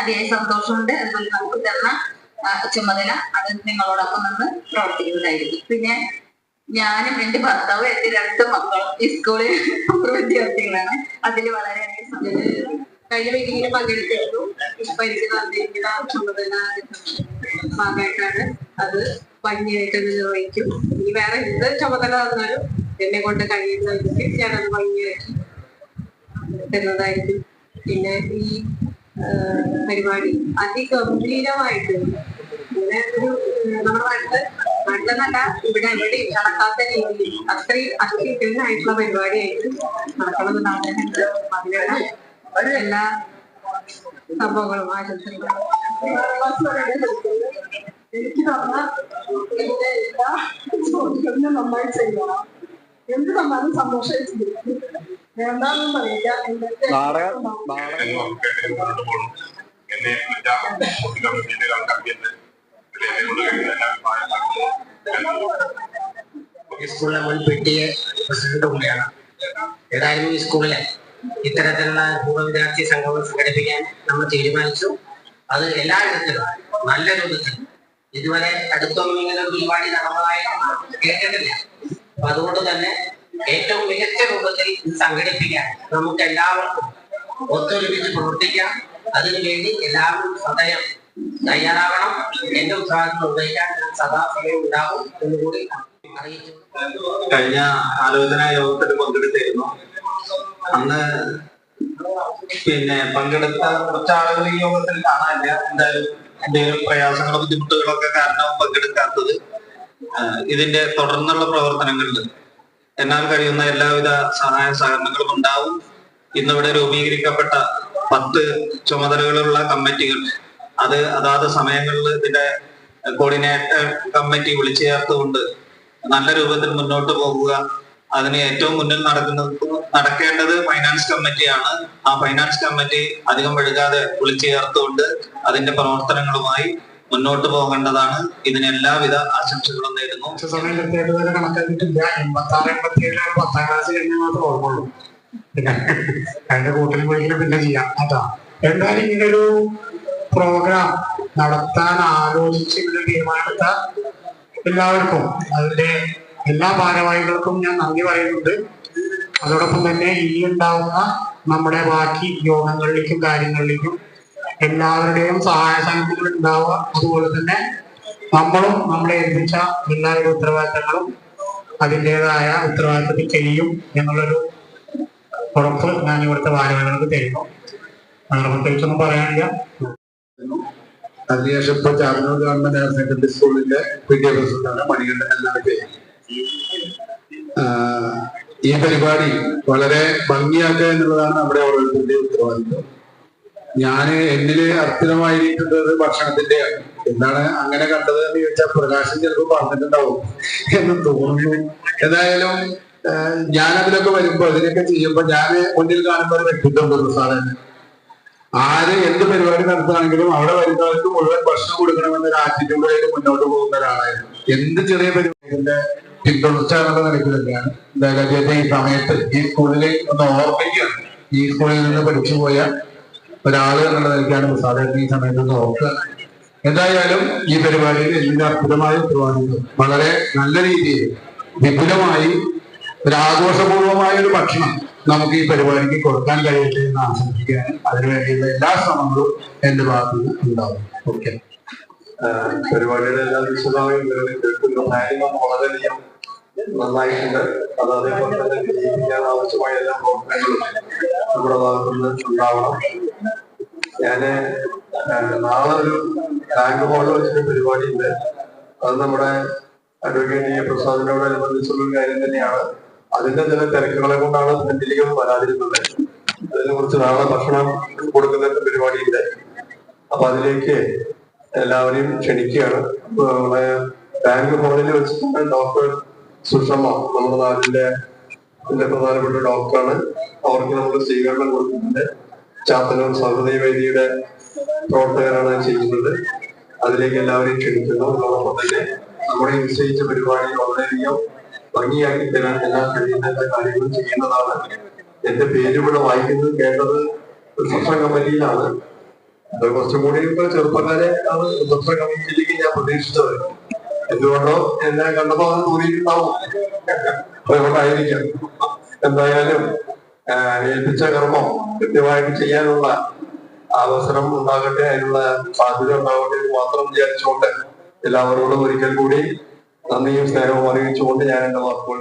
അതിയായ സന്തോഷമുണ്ട്. അതുപോലെ നമുക്ക് തന്ന ചുമതല അത് നിങ്ങളോടൊപ്പം നിന്ന് പ്രവർത്തിക്കുന്നതായിരിക്കും. പിന്നെ ഞാനും എന്റെ ഭർത്താവും എന്റെ 2 മക്കളും ഈ സ്കൂളിൽ വിദ്യാർത്ഥികളാണ്. അതിൽ വളരെയധികം കഴിഞ്ഞ മീറ്റിംഗിൽ പങ്കെടുത്തിരുന്നു. പരിചയം വന്നിരിക്കുന്ന ചുമതല ഭാഗമായിട്ടാണ് അത് ഭംഗിയായിട്ട് നിർവഹിക്കും. ഇനി വേറെ എന്ത് ചുമതല തന്നാലും എന്നെ കൊണ്ട് കഴിയുന്നതായിരിക്കും ഞാനത് ഭംഗിയായിട്ട് തരുന്നതായിരിക്കും. പിന്നെ ഈ പരിപാടി അതിഗംഭീരമായിട്ട് ഇങ്ങനെ ഒരു നമ്മുടെ നാട്ടിലെന്നല്ല ഇവിടെ എവിടെയും നടക്കാത്ത രീതിയിൽ അത്രയും അത്യുഗ്രനായിട്ടുള്ള പരിപാടിയായിട്ട് നടക്കണമെന്ന് ആഗ്രഹമുണ്ട്. അതിനുള്ള എല്ലാ സംഭവങ്ങളും ആശംസകളും എനിക്ക് തന്ന എന്റെ എല്ലാ ചോദ്യങ്ങളും നന്നായി ചെയ്യണം. എന്ത് തന്നാലും സന്തോഷമായി ചെയ്യും. വേണ്ടാന്നും പറയില്ല. സ്കൂളിലെ മുൻ PTA പ്രസിഡന്റ് കൂടിയാണ്. ഏതായാലും ഈ സ്കൂളിലെ ഇത്തരത്തിലുള്ള പൂർവ്വ വിദ്യാർത്ഥി സംഘങ്ങൾ സംഘടിപ്പിക്കാൻ നമ്മൾ തീരുമാനിച്ചു. അത് എല്ലായിടത്തിലും നല്ല രൂപത്തിൽ ഇതുവരെ അടുത്തൊന്നും ഇങ്ങനെ ഒരു പരിപാടി നടന്നതായി കേട്ടിട്ടില്ല. അപ്പൊ അതുകൊണ്ട് തന്നെ ഏറ്റവും മികച്ച രൂപത്തിൽ ഇത് സംഘടിപ്പിക്കാൻ നമുക്ക് എല്ലാവർക്കും ഒത്തൊരുമിച്ച് പ്രവർത്തിക്കാം. അതിനുവേണ്ടി എല്ലാവരും സദയം തയ്യാറാവണം. എന്റെ ഉത്തരവാദിത്വം നിർവഹിക്കാൻ സദാസമയം ഉണ്ടാവും എന്നുകൂടി അറിയിച്ചു. കഴിഞ്ഞ ആലോചനാ യോഗത്തിൽ പങ്കെടുത്തിരുന്നു. അന്ന് പിന്നെ പങ്കെടുത്ത കുറച്ചാളുകൾ ഈ യോഗത്തിൽ കാണാനില്ല. എന്തായാലും എന്തെങ്കിലും പ്രയാസങ്ങളോ ബുദ്ധിമുട്ടുകളൊക്കെ കാരണം പങ്കെടുക്കാത്തത് ഇതിന്റെ തുടർന്നുള്ള പ്രവർത്തനങ്ങളിൽ എന്നാൽ കഴിയുന്ന എല്ലാവിധ സഹായ സഹകരണങ്ങളും ഉണ്ടാവും. ഇന്നിവിടെ രൂപീകരിക്കപ്പെട്ട 10 ചുമതലകളുള്ള കമ്മിറ്റികൾ അത് അതാത് സമയങ്ങളിൽ ഇതിന്റെ കോർഡിനേറ്റർ കമ്മിറ്റി വിളിച്ചു ചേർത്തുകൊണ്ട് നല്ല രൂപത്തിൽ മുന്നോട്ട് പോകുക. അതിന് ഏറ്റവും മുന്നിൽ നടക്കേണ്ടത് ഫൈനാൻസ് കമ്മിറ്റിയാണ്. ആ ഫൈനാൻസ് കമ്മിറ്റി അധികം വൈകാതെ വിളിച്ചു ചേർത്തുകൊണ്ട് അതിന്റെ പ്രവർത്തനങ്ങളുമായി മുന്നോട്ട് പോകേണ്ടതാണ്. ഇതിന് എല്ലാവിധ ആശംസകളും നേരുന്നു. സമയം കൃത്യമായിട്ട് തന്നെ കണക്കാക്കിയിട്ടില്ല. 86-87 10ാം ക്ലാസ് കഴിഞ്ഞാൽ മാത്രം ഓർമ്മയുള്ളൂ. പിന്നെ അതിന്റെ കൂട്ടൽ പോയെങ്കിലും പിന്നെ ചെയ്യാം. അതാ എന്തായാലും ഇങ്ങനൊരു പ്രോഗ്രാം നടത്താൻ ആലോചിച്ച് ഇങ്ങനെ തീരുമാനമെടുത്ത എല്ലാവർക്കും അതിന്റെ എല്ലാ ഭാരവാഹികൾക്കും ഞാൻ നന്ദി പറയുന്നുണ്ട്. അതോടൊപ്പം തന്നെ ഇനി ഉണ്ടാവുന്ന നമ്മുടെ ബാക്കി യോഗങ്ങളിലേക്കും കാര്യങ്ങളിലേക്കും എല്ലാവരുടെയും സഹായ സഹകരണങ്ങൾ ഉണ്ടാവുക. അതുപോലെ തന്നെ നമ്മളും നമ്മളെ ഏൽപ്പിച്ച എല്ലാവരുടെ ഉത്തരവാദിത്തങ്ങളും അതിൻ്റെതായ ഉത്തരവാദിത്തത്തിൽ ചെയ്യും എന്നുള്ളൊരു ഉറപ്പ് ഞാൻ ഇവിടുത്തെ ഭാരവാഹികൾക്ക് തരുന്നു. അങ്ങനെ പ്രത്യേകിച്ചൊന്നും പറയാനില്ല. അതിനുശേഷം ഇപ്പൊ ചാർന്നൂർ ഗവൺമെന്റ് ഹയർ സെക്കൻഡറി സ്കൂളിന്റെ PTA പ്രസിഡന്റാണ് മണികണ്ഠൻ എന്നാണ് പേര്. ഈ പരിപാടി വളരെ ഭംഗിയാക്കുക എന്നുള്ളതാണ് നമ്മുടെ ഓരോരുത്തരുടെയും ഉത്തരവാദിത്വം. എന്നില് അർപ്പിതമായിരിക്കുന്നത് ഭക്ഷണത്തിന്റെയാണ്. എന്താണ് അങ്ങനെ കണ്ടത് എന്ന് ചോദിച്ചാൽ പ്രകാശം ചിലപ്പോൾ പറഞ്ഞിട്ടുണ്ടാവും എന്ന് തോന്നുന്നു. ഏതായാലും ഞാനതിലൊക്കെ വരുമ്പോ അതിനൊക്കെ ചെയ്യുമ്പോ ഞാൻ മുന്നിൽ കാണുന്ന ഒരു വ്യക്തിത്വം സാധനം ആര് എന്ത് പരിപാടി നടത്തുകയാണെങ്കിലും അവിടെ വരുന്നവർക്ക് മുഴുവൻ ഭക്ഷണം കൊടുക്കണമെന്നൊരു ആറ്റിറ്റ്യൂഡിലേക്ക് മുന്നോട്ട് പോകുന്ന ഒരാളായിരുന്നു. എന്ത് ചെറിയ പരിപാടിന്റെ പിന്തുടർച്ച എന്നുള്ള നിലയ്ക്ക് തന്നെയാണ്. എന്തായാലും ഈ സമയത്ത് ഈ സ്കൂളിൽ ഒന്ന് ഓർമ്മിക്കുകയാണ്. ഈ സ്കൂളിൽ നിന്ന് പഠിച്ചു പോയ ഒരാള് എന്നുള്ള നിലയ്ക്കാണ് സാധാരണ ഈ സമയത്ത് ഒന്ന് ഓർക്കുക. എന്തായാലും ഈ പരിപാടിയിൽ എല്ലാ അത്ഭുതമായ ഉത്തരവാദിത്വം വളരെ നല്ല രീതിയിൽ വിപുലമായി ഒരു ആഘോഷപൂർവമായ ഒരു ഭക്ഷണം നമുക്ക് ഈ പരിപാടിക്ക് കൊടുക്കാൻ കഴിയട്ടെ എന്ന് ആശംസിക്കുകയാണ്. അതിനുവേണ്ടിയുള്ള എല്ലാ ശ്രമങ്ങളും എന്റെ ഭാഗത്ത് നിന്ന് ഉണ്ടാവും. ഓക്കെ. പരിപാടിയുടെ എല്ലാ വിശദമായി കേൾക്കുന്ന കാര്യങ്ങൾ വളരെയധികം നന്നായിട്ടുണ്ട്. അത് അതേപോലെ തന്നെ വിജയിപ്പിക്കാൻ ആവശ്യമായ എല്ലാ പ്രവർത്തനങ്ങളും നമ്മുടെ ഭാഗത്തുനിന്ന് ഉണ്ടാവണം. നാളെ ഒരു ബാങ്ക് ഹോളിൽ വെച്ചൊരു പരിപാടി ഉണ്ട്. അത് നമ്മുടെ അഡ്വക്കേറ്റ് പ്രസാദിനോടനുബന്ധിച്ചുള്ള ഒരു കാര്യം തന്നെയാണ്. അതിന്റെ ചില തിരക്കുകളെ കൊണ്ടാണ് ഫ്രണ്ടിലേക്ക് വരാതിരുന്നത്. അതിനെ കുറിച്ച് നാളെ ഭക്ഷണം കൊടുക്കുന്ന പരിപാടിയുണ്ട്. അപ്പൊ അതിലേക്ക് എല്ലാവരെയും ക്ഷണിക്കുകയാണ്. നമ്മുടെ ബാങ്ക് ഹോളിൽ വെച്ചിട്ട് ഡോക്ടർ സുഷമ നമ്മുടെ നാടിന്റെ പ്രധാനപ്പെട്ട ഡോക്ടറാണ്. അവർക്ക് നമ്മൾ സ്വീകരണം കൊടുക്കുന്നുണ്ട്. ചാത്തന്നൂർ സഹൃദയ വേദിയുടെ പ്രവർത്തകരാണ് ചെയ്യുന്നത്. അതിലേക്ക് എല്ലാവരെയും ക്ഷണിക്കുന്നു. അതോടൊപ്പം തന്നെ നമ്മുടെ നിശ്ചയിച്ച പരിപാടി വളരെയധികം ഭംഗിയാക്കി തരാൻ എല്ലാം കഴിയുന്ന എല്ലാ കാര്യങ്ങളും ചെയ്യുന്നതാണ്. എന്റെ പേര് ഇവിടെ വായിക്കുന്നത് കേട്ടത് റിസപ്ഷൻ കമ്മിറ്റിയിലാണ്. അത് കുറച്ചും കൂടി ചെറുപ്പക്കാരെ അത് റിസപ്ഷൻ കമ്മിറ്റിയിലേക്ക് ഞാൻ പ്രതീക്ഷിച്ചത്. എന്തുകൊണ്ടോ എന്നെ കണ്ടപ്പോ അത് തോന്നിയിട്ടുണ്ടാവും. അതുകൊണ്ടായിരിക്കാം. എന്തായാലും ഏൽപ്പിച്ച കർമ്മം കൃത്യമായിട്ട് ചെയ്യാനുള്ള അവസരം ഉണ്ടാകട്ടെ, അതിനുള്ള സാധ്യത ഉണ്ടാകട്ടെ എന്ന് മാത്രം വിചാരിച്ചുകൊണ്ട് എല്ലാവരോടും ഒരിക്കൽ കൂടി നന്ദിയും സ്നേഹവും അറിയിച്ചുകൊണ്ട് ഞാൻ എന്റെ വാക്കുകൾ